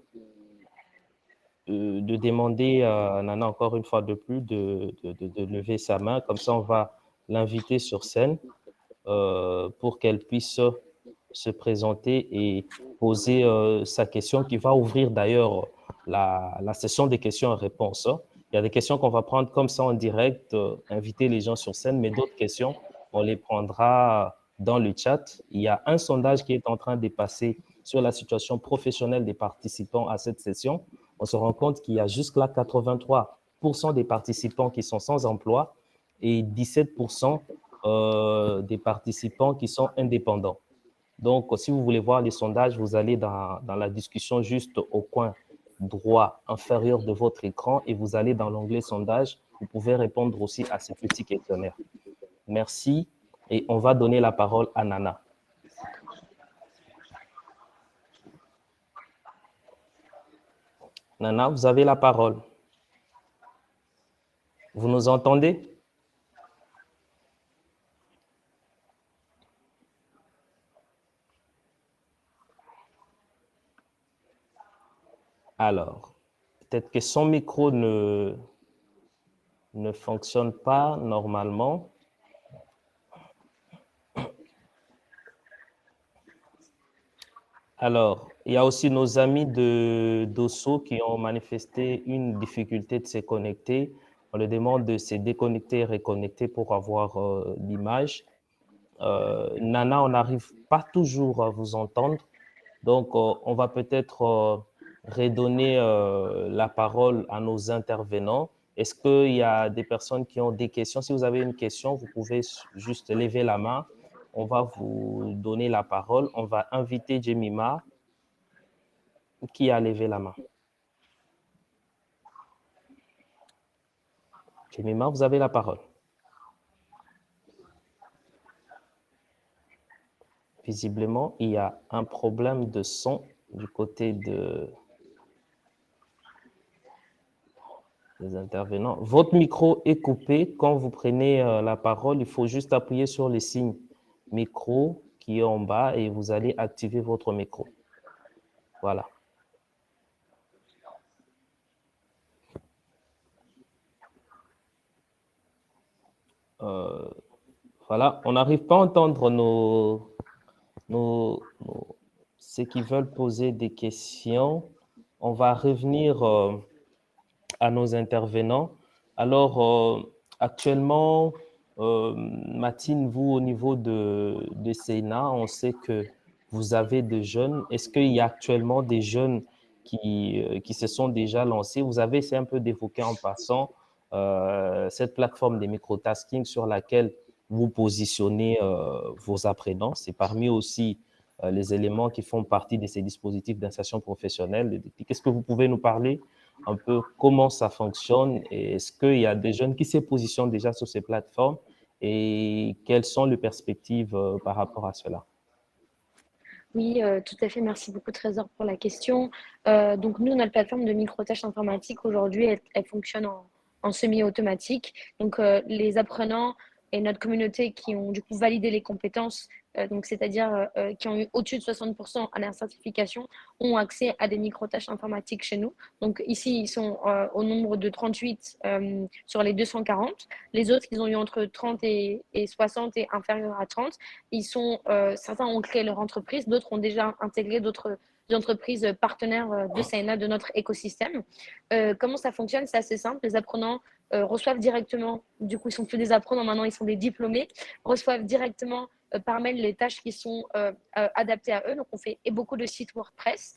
A: demander à Nana encore une fois de plus de lever sa main. Comme ça, on va l'inviter sur scène pour qu'elle puisse se présenter et poser sa question qui va ouvrir d'ailleurs la session des questions et réponses. Il y a des questions qu'on va prendre comme ça en direct, inviter les gens sur scène, mais d'autres questions, on les prendra dans le chat. Il y a un sondage qui est en train de passer sur la situation professionnelle des participants à cette session. On se rend compte qu'il y a jusque-là 83% des participants qui sont sans emploi et 17% des participants qui sont indépendants. Donc, si vous voulez voir les sondages, vous allez dans la discussion juste au coin droit inférieur de votre écran et vous allez dans l'onglet sondage. Vous pouvez répondre aussi à ces petits questionnaires. Merci et on va donner la parole à Nana. Nana, vous avez la parole. Vous nous entendez? Alors, peut-être que son micro ne fonctionne pas normalement. Alors, il y a aussi nos amis de d'Osso qui ont manifesté une difficulté de se connecter. On leur demande de se déconnecter et reconnecter pour avoir l'image. Nana, on n'arrive pas toujours à vous entendre. Donc, on va peut-être redonner la parole à nos intervenants. Est-ce qu'il y a des personnes qui ont des questions? Si vous avez une question, vous pouvez juste lever la main. On va vous donner la parole. On va inviter Jemima qui a levé la main. Jemima, vous avez la parole. Visiblement, il y a un problème de son du côté des intervenants. Votre micro est coupé. Quand vous prenez la parole, il faut juste appuyer sur le signe micro qui est en bas et vous allez activer votre micro. Voilà. Voilà, on n'arrive pas à entendre ceux qui veulent poser des questions. On va revenir à nos intervenants. Alors, actuellement, Martine, vous, au niveau de Sénat, on sait que vous avez des jeunes. Est-ce qu'il y a actuellement des jeunes qui se sont déjà lancés? Vous avez essayé un peu d'évoquer en passant cette plateforme des microtasking sur laquelle vous positionnez vos apprenants. C'est parmi aussi les éléments qui font partie de ces dispositifs d'insertion professionnelle. Qu'est-ce que vous pouvez nous parler un peu comment ça fonctionne et est-ce qu'il y a des jeunes qui se positionnent déjà sur ces plateformes et quelles sont les perspectives par rapport à cela?
B: Oui, tout à fait. Merci beaucoup, Trésor, pour la question. Donc, nous, notre plateforme de micro-tâches informatiques, aujourd'hui, elle fonctionne en semi-automatique. Donc, les apprenants et notre communauté qui ont du coup validé les compétences, donc c'est-à-dire qui ont eu au-dessus de 60% à la certification, ont accès à des micro-tâches informatiques chez nous. Donc, ici, ils sont au nombre de 38 sur les 240. Les autres, ils ont eu entre 30 et 60 et inférieur à 30. Certains ont créé leur entreprise, d'autres ont déjà intégré d'autres entreprises partenaires de CNA, de notre écosystème. Comment ça fonctionne? C'est assez simple. Les apprenants reçoivent directement, du coup, ils sont plus des apprenants maintenant, ils sont des diplômés, reçoivent directement par mail les tâches qui sont adaptées à eux. Donc, on fait beaucoup de sites WordPress.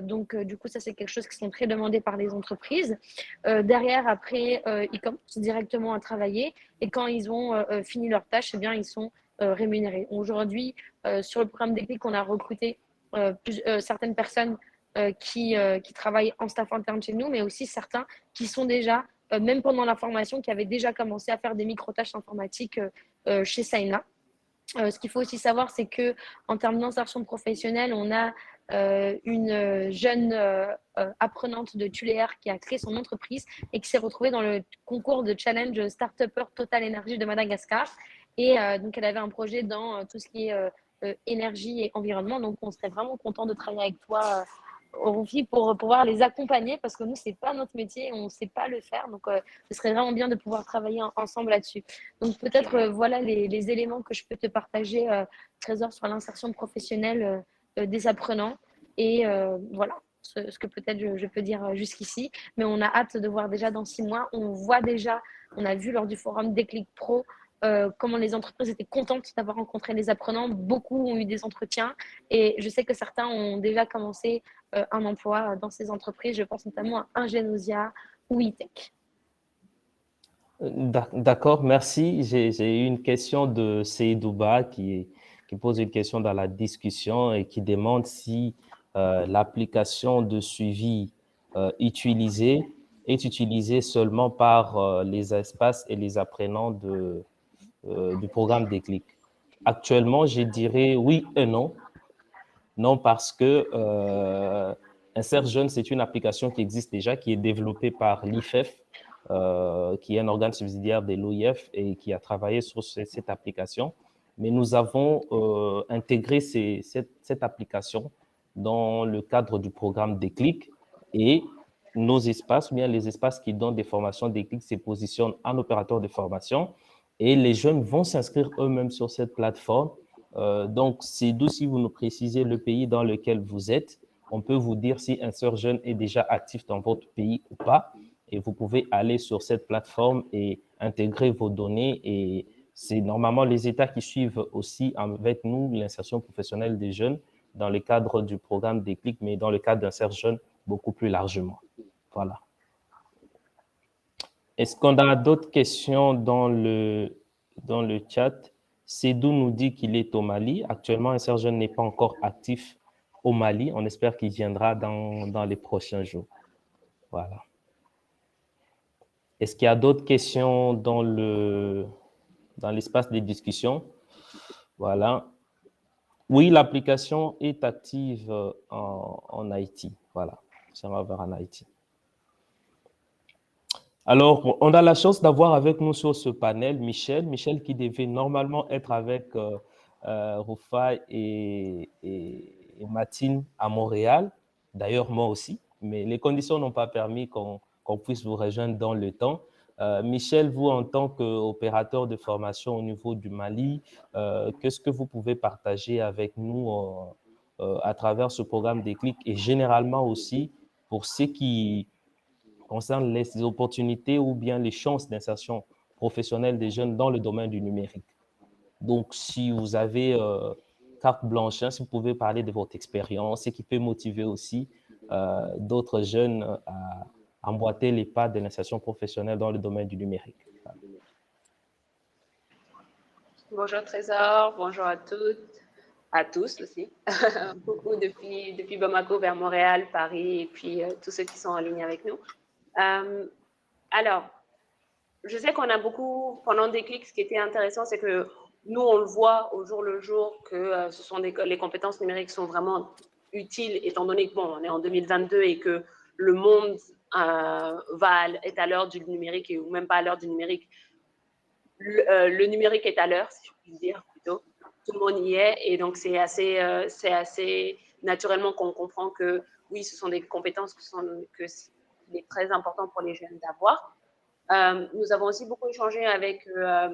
B: Donc, du coup, ça, c'est quelque chose qui sont très demandés par les entreprises. Derrière, après, ils commencent directement à travailler et quand ils ont fini leurs tâches, eh bien, ils sont rémunérés. Aujourd'hui, sur le programme Déclic, on a recruté certaines personnes qui travaillent en staff interne chez nous, mais aussi certains qui sont déjà, même pendant la formation, qui avaient déjà commencé à faire des micro-tâches informatiques chez Saina. Ce qu'il faut aussi savoir, c'est que en termes d'insertion professionnelle, on a une jeune apprenante de Tuléar qui a créé son entreprise et qui s'est retrouvée dans le concours de challenge Start-Upper Total Énergie de Madagascar. Et donc, elle avait un projet dans tout ce qui est énergie et environnement. Donc, on serait vraiment content de travailler avec toi, Rufi, pour pouvoir les accompagner parce que nous, c'est pas notre métier, on ne sait pas le faire. Donc, ce serait vraiment bien de pouvoir travailler ensemble là-dessus. Donc, peut-être, voilà les éléments que je peux te partager, Trésor, sur l'insertion professionnelle des apprenants. Et voilà ce que peut-être je peux dire jusqu'ici. Mais on a hâte de voir déjà dans 6 mois. On voit déjà, on a vu lors du forum Déclic Pro, comment les entreprises étaient contentes d'avoir rencontré les apprenants. Beaucoup ont eu des entretiens et je sais que certains ont déjà commencé un emploi dans ces entreprises. Je pense notamment à Ingenosia ou E-Tech.
A: D'accord, merci. J'ai eu une question de Seydouba qui pose une question dans la discussion et qui demande si l'application de suivi utilisée est utilisée seulement par les espaces et les apprenants du programme Déclic. Actuellement, je dirais oui et non. Non, parce que Insert Jeune, c'est une application qui existe déjà, qui est développée par l'IFEF, qui est un organe subsidiaire de l'OIF et qui a travaillé sur cette application. Mais nous avons intégré cette application dans le cadre du programme Déclic et nos espaces, ou bien les espaces qui donnent des formations Déclic, se positionnent en opérateur de formation et les jeunes vont s'inscrire eux-mêmes sur cette plateforme. Donc, c'est d'où si vous nous précisez le pays dans lequel vous êtes, on peut vous dire si Insert Jeune est déjà actif dans votre pays ou pas. Et vous pouvez aller sur cette plateforme et intégrer vos données. Et c'est normalement les États qui suivent aussi avec nous l'insertion professionnelle des jeunes dans le cadre du programme Déclic, mais dans le cadre d'Insert Jeune beaucoup plus largement. Voilà. Est-ce qu'on a d'autres questions dans le chat? Sédou nous dit qu'il est au Mali. Actuellement, Insert Jeune n'est pas encore actif au Mali. On espère qu'il viendra dans les prochains jours. Voilà. Est-ce qu'il y a d'autres questions dans l'espace des discussions? Voilà. Oui, l'application est active en Haïti. Voilà. Ça va vers en Haïti. Alors, on a la chance d'avoir avec nous sur ce panel Michel. Michel qui devait normalement être avec Rufai et Martine à Montréal. D'ailleurs, moi aussi. Mais les conditions n'ont pas permis qu'on puisse vous rejoindre dans le temps. Michel, vous, en tant qu'opérateur de formation au niveau du Mali, qu'est-ce que vous pouvez partager avec nous à travers ce programme Déclic et généralement aussi pour ce qui concerne les opportunités ou bien les chances d'insertion professionnelle des jeunes dans le domaine du numérique? Donc, si vous avez carte blanche, hein, si vous pouvez parler de votre expérience, ce qui peut motiver aussi d'autres jeunes à emboîter les pas de l'insertion professionnelle dans le domaine du numérique.
F: Bonjour Trésor, bonjour à toutes, à tous aussi. Beaucoup depuis Bamako vers Montréal, Paris et puis tous ceux qui sont en ligne avec nous. Alors, je sais qu'on a beaucoup, pendant Déclic, ce qui était intéressant, c'est que nous, on le voit au jour le jour que ce sont les compétences numériques sont vraiment utiles, étant donné que, bon, on est en 2022 et que le monde est à l'heure du numérique, ou même pas à l'heure du numérique. Le numérique est à l'heure, si je puis dire, plutôt. Tout le monde y est, et donc c'est assez naturellement qu'on comprend que, oui, ce sont des compétences que c'est très important pour les jeunes d'avoir. Nous avons aussi beaucoup échangé avec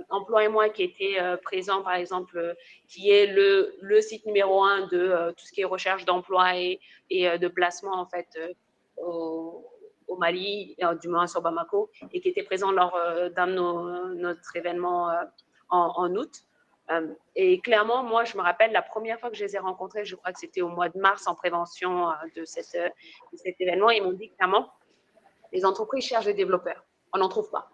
F: Emploi et moi, qui était présent, par exemple, qui est le site numéro 1 de tout ce qui est recherche d'emploi et de placement, en fait, au Mali, du moins sur Bamako, et qui était présent lors d'un de notre événement en août. Et clairement, moi, je me rappelle la première fois que je les ai rencontrés, je crois que c'était au mois de mars en prévention de cet événement, ils m'ont dit clairement, les entreprises cherchent des développeurs. On n'en trouve pas.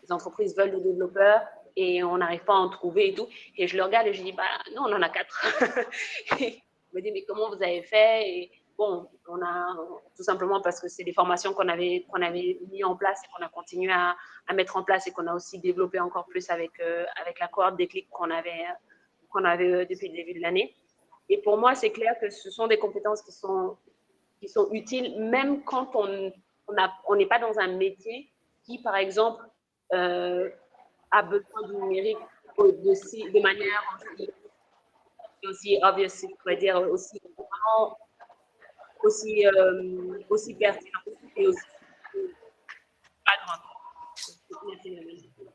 F: Les entreprises veulent des développeurs et on n'arrive pas à en trouver et tout. Et je le regarde et je dis, bah, non, on en a 4. Il me dit, mais comment vous avez fait? Et bon, on a tout simplement parce que c'est des formations qu'on avait mis en place et qu'on a continué à mettre en place et qu'on a aussi développé encore plus avec la cohorte Déclic qu'on avait depuis le début de l'année. Et pour moi, c'est clair que ce sont des compétences qui sont utiles, même quand on n'est pas dans un métier qui, par exemple, a besoin du numérique de manière aussi obvious, je pourrais dire, aussi pertinente et aussi flagrante.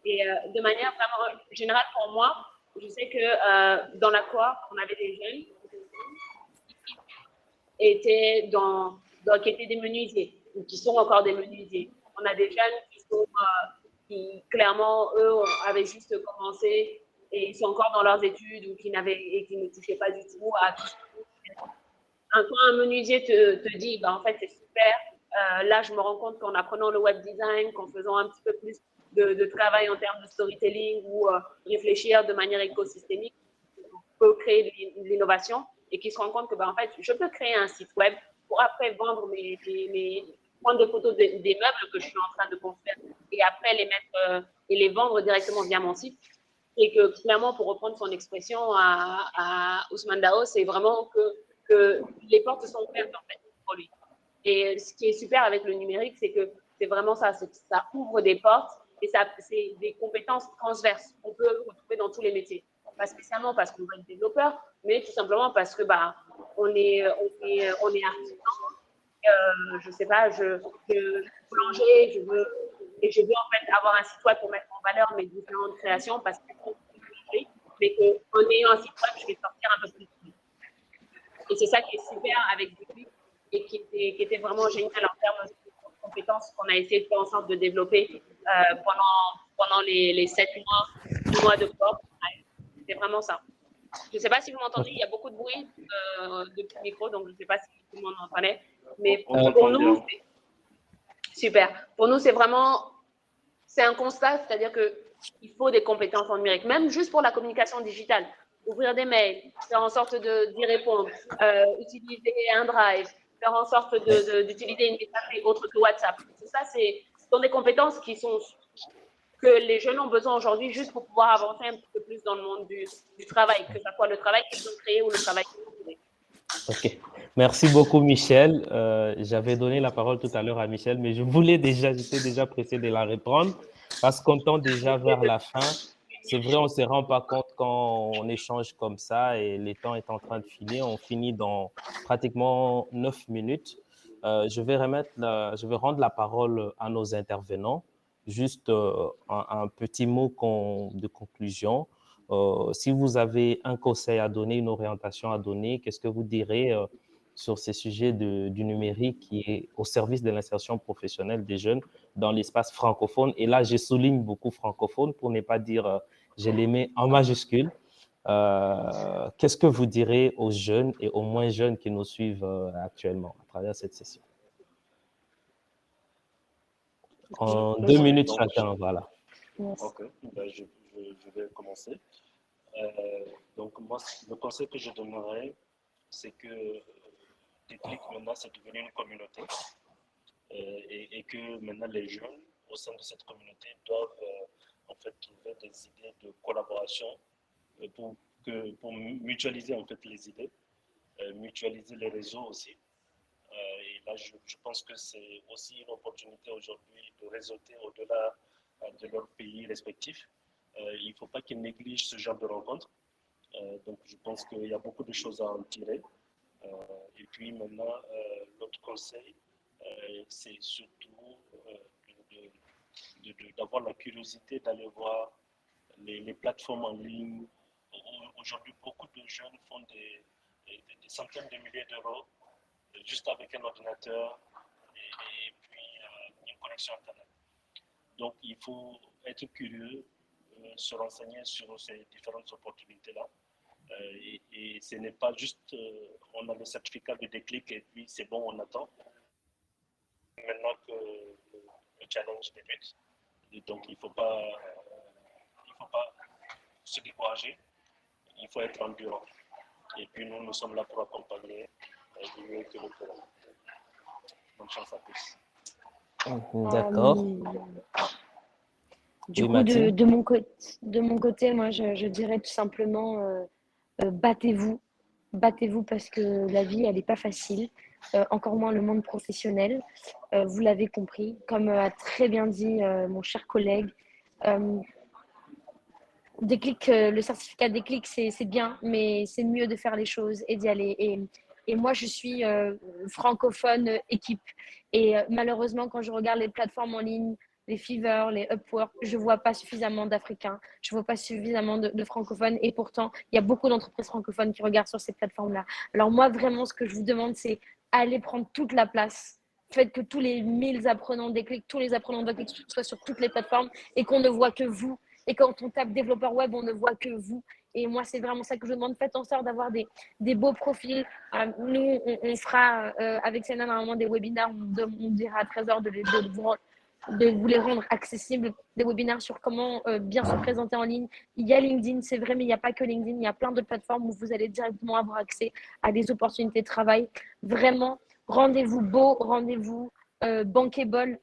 F: Et de manière vraiment générale pour moi, je sais que dans la cohorte, on avait des jeunes qui étaient des menuisiers, ou qui sont encore des menuisiers. On a des jeunes qui clairement, eux, avaient juste commencé et ils sont encore dans leurs études ou qui ne touchaient pas du tout à tout. Quand un menuisier te dit, bah, en fait, c'est super, là, je me rends compte qu'en apprenant le web design, qu'en faisant un petit peu plus de travail en termes de storytelling ou réfléchir de manière écosystémique, on peut créer de l'innovation et qui se rend compte que, bah, en fait, je peux créer un site web pour après vendre prendre des photos des meubles que je suis en train de construire et après les mettre et les vendre directement via mon site. Et que clairement, pour reprendre son expression à Ousmane Dao, c'est vraiment que les portes sont ouvertes en fait pour lui. Et ce qui est super avec le numérique, c'est que c'est vraiment ça, ça ouvre des portes et c'est des compétences transverses qu'on peut retrouver dans tous les métiers. Pas spécialement parce qu'on va être développeur, mais tout simplement parce que bah, on est artisan. Je sais pas, je boulanger, je veux en fait avoir un site web pour mettre en valeur mes différentes créations parce que mais qu'en ayant un site web, je vais sortir un peu plus. Et c'est ça qui est super avec Déclic et qui était vraiment génial en termes de compétences qu'on a essayé de faire en sorte de développer pendant les 7 mois de cours. C'est vraiment ça. Je ne sais pas si vous m'entendez, il y a beaucoup de bruit depuis le micro, donc je ne sais pas si tout le monde m'entendait. Mais pour nous, super. Pour nous, c'est un constat, c'est-à-dire qu'il faut des compétences en numérique, même juste pour la communication digitale. Ouvrir des mails, faire en sorte d'y répondre, utiliser un drive, faire en sorte d'utiliser une messagerie autre que WhatsApp. Ça, ce sont des compétences que les jeunes ont besoin aujourd'hui juste pour pouvoir avancer un petit peu plus dans le monde du travail, que ce soit le travail qu'ils ont créé ou le travail qu'ils ont créé.
A: Ok. Merci beaucoup, Michel. J'avais donné la parole tout à l'heure à Michel, mais j'étais déjà pressé de la reprendre parce qu'on tend déjà vers la fin. C'est vrai, on ne se rend pas compte quand on échange comme ça et le temps est en train de filer. On finit dans pratiquement 9 minutes. Je vais rendre la parole à nos intervenants. juste un petit mot de conclusion. Si vous avez un conseil à donner, une orientation à donner, qu'est-ce que vous direz sur ces sujets du numérique qui est au service de l'insertion professionnelle des jeunes dans l'espace francophone? Et là, je souligne beaucoup francophone pour ne pas dire je les mets en majuscule. Qu'est-ce que vous direz aux jeunes et aux moins jeunes qui nous suivent actuellement à travers cette session? En 2 minutes chacun, voilà.
C: Ok, ben, je vais commencer. Donc moi, le conseil que je donnerais, c'est que Déclic maintenant, c'est devenu une communauté et que maintenant les jeunes au sein de cette communauté doivent en fait trouver des idées de collaboration pour mutualiser en fait les idées, mutualiser les réseaux aussi. Et là, je pense que c'est aussi une opportunité aujourd'hui de réseauter au-delà de leur pays respectif. Il ne faut pas qu'ils négligent ce genre de rencontres. Donc, je pense qu'il y a beaucoup de choses à en tirer. Et puis maintenant, l'autre conseil, c'est surtout d'avoir la curiosité d'aller voir les plateformes en ligne. Aujourd'hui, beaucoup de jeunes font des centaines de milliers d'euros juste avec un ordinateur et puis une connexion Internet. Donc, il faut être curieux, se renseigner sur ces différentes opportunités-là. Et ce n'est pas juste, on a le certificat de Déclic et puis c'est bon, on attend. Maintenant que le challenge débute, et donc il ne faut pas se décourager, il faut être endurant. Et puis nous sommes là pour accompagner du mieux que nous pourrons. Bonne chance à tous.
A: D'accord.
B: Du
A: Oui,
B: coup,
A: Mathilde.
B: de mon côté, moi, je dirais tout simplement, battez-vous. Battez-vous parce que la vie, elle n'est pas facile. Encore moins le monde professionnel. Vous l'avez compris. Comme a très bien dit mon cher collègue, Déclic, le certificat Déclic, c'est bien, mais c'est mieux de faire les choses et d'y aller. Et moi, je suis francophone équipe. Et malheureusement, quand je regarde les plateformes en ligne, les Fiverr, les Upwork, je ne vois pas suffisamment d'Africains, je ne vois pas suffisamment de francophones. Et pourtant, il y a beaucoup d'entreprises francophones qui regardent sur ces plateformes-là. Alors moi, vraiment, ce que je vous demande, c'est aller prendre toute la place. Faites que tous les 1000 apprenants Déclic, tous les apprenants Déclic soient sur toutes les plateformes et qu'on ne voit que vous. Et quand on tape développeur web, on ne voit que vous. Et moi, c'est vraiment ça que je demande. Faites en sorte d'avoir des beaux profils. Nous, on fera avec Sénat normalement des webinaires. On dira à Trésor de vous les rendre accessibles, des webinaires sur comment bien se présenter en ligne. Il y a LinkedIn, c'est vrai, mais il n'y a pas que LinkedIn. Il y a plein d'autres plateformes où vous allez directement avoir accès à des opportunités de travail. Vraiment, rendez-vous beau, rendez-vous bankable.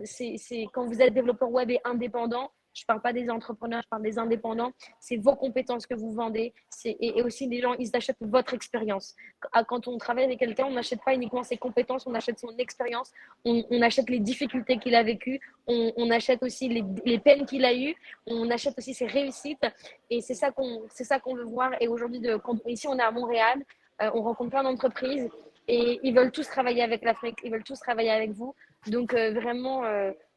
B: C'est quand vous êtes développeur web et indépendant. Je ne parle pas des entrepreneurs, je parle des indépendants. C'est vos compétences que vous vendez. Et aussi, les gens, ils achètent votre expérience. Quand on travaille avec quelqu'un, on n'achète pas uniquement ses compétences, on achète son expérience, on achète les difficultés qu'il a vécues, on achète aussi les peines qu'il a eues, on achète aussi ses réussites. Et c'est ça qu'on veut voir. Et aujourd'hui, ici, on est à Montréal, on rencontre plein d'entreprises et ils veulent tous travailler avec l'Afrique, ils veulent tous travailler avec vous. Donc, vraiment,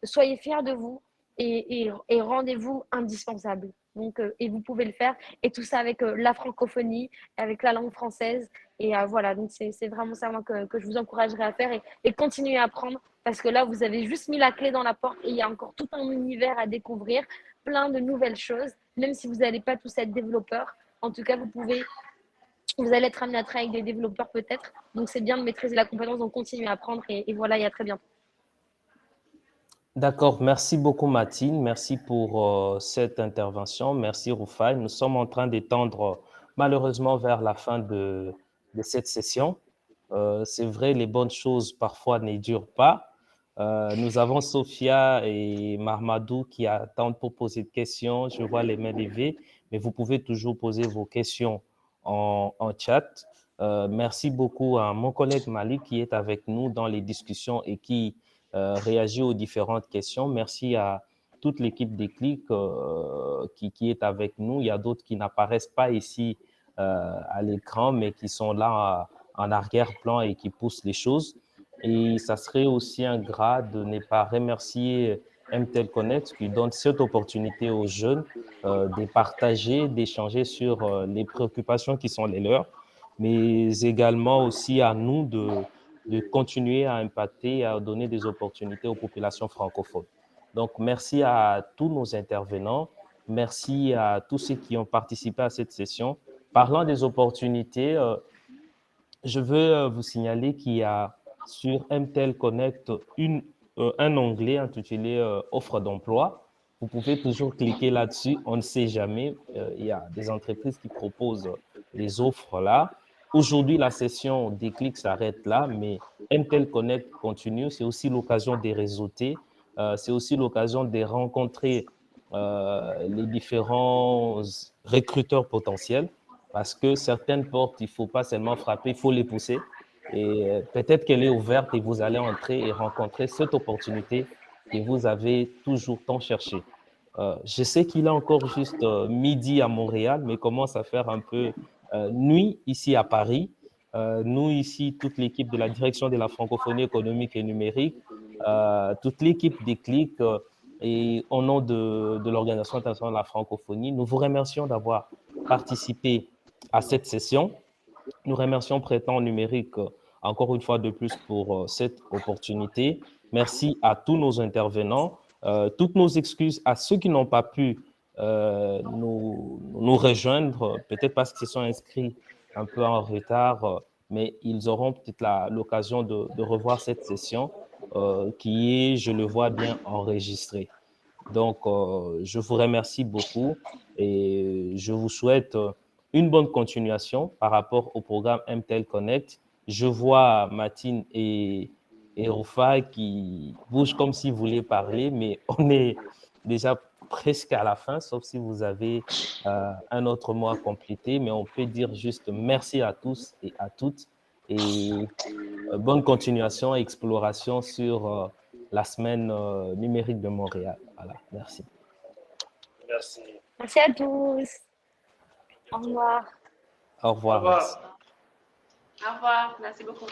B: soyez fiers de vous. Et rendez-vous indispensable. Donc, et vous pouvez le faire. Et tout ça avec la francophonie, avec la langue française. Et voilà, donc c'est vraiment ça moi, que je vous encouragerais à faire et continuer à apprendre parce que là, vous avez juste mis la clé dans la porte et il y a encore tout un univers à découvrir, plein de nouvelles choses, même si vous n'allez pas tous être développeurs. En tout cas, vous allez être amené à travailler avec des développeurs peut-être. Donc, c'est bien de maîtriser la compétence, donc continuez à apprendre et voilà, et à très bientôt.
A: D'accord, merci beaucoup Mathilde, merci pour cette intervention, merci Rufai. Nous sommes en train d'étendre malheureusement vers la fin de cette session. C'est vrai, les bonnes choses parfois ne durent pas. Nous avons Sophia et Marmadou qui attendent pour poser des questions. Je vois les mains levées, mais vous pouvez toujours poser vos questions en chat. Merci beaucoup à mon collègue Malik qui est avec nous dans les discussions et qui réagit aux différentes questions. Merci à toute l'équipe Déclic qui est avec nous. Il y a d'autres qui n'apparaissent pas ici à l'écran, mais qui sont là en arrière-plan et qui poussent les choses. Et ça serait aussi ingrat de ne pas remercier MTEL Connect qui donne cette opportunité aux jeunes de partager, d'échanger sur les préoccupations qui sont les leurs, mais également aussi à nous de continuer à impacter et à donner des opportunités aux populations francophones. Donc, merci à tous nos intervenants. Merci à tous ceux qui ont participé à cette session. Parlant des opportunités, je veux vous signaler qu'il y a sur MTEL Connect un onglet intitulé Offre d'emploi. Vous pouvez toujours cliquer là-dessus. On ne sait jamais. Il y a des entreprises qui proposent les offres là. Aujourd'hui, la session Déclic s'arrête là, mais MTEL Connect continue. C'est aussi l'occasion de réseauter. C'est aussi l'occasion de rencontrer les différents recruteurs potentiels parce que certaines portes, il ne faut pas seulement frapper, il faut les pousser. Et peut-être qu'elle est ouverte et vous allez entrer et rencontrer cette opportunité que vous avez toujours tant cherché. Je sais qu'il est encore juste midi à Montréal, mais commence à faire un peu nuit ici à Paris. Nous, ici, toute l'équipe de la direction de la francophonie économique et numérique, toute l'équipe des clics et au nom de l'Organisation internationale de la francophonie, nous vous remercions d'avoir participé à cette session. Nous remercions Prétend Numérique encore une fois de plus pour cette opportunité. Merci à tous nos intervenants. Toutes nos excuses à ceux qui n'ont pas pu nous rejoindre, peut-être parce qu'ils se sont inscrits un peu en retard, mais ils auront peut-être l'occasion de revoir cette session qui est, je le vois bien, enregistrée. Donc, je vous remercie beaucoup et je vous souhaite une bonne continuation par rapport au programme MTEL Connect. Je vois Matine et Rufa qui bougent comme s'ils voulaient parler, mais on est déjà presque à la fin, sauf si vous avez un autre mot à compléter, mais on peut dire juste merci à tous et à toutes et bonne continuation et exploration sur la semaine numérique de Montréal. Voilà, merci.
C: Merci.
B: Merci à tous. Au revoir.
A: Au revoir.
D: Au revoir.
A: Merci.
F: Au revoir. Merci beaucoup.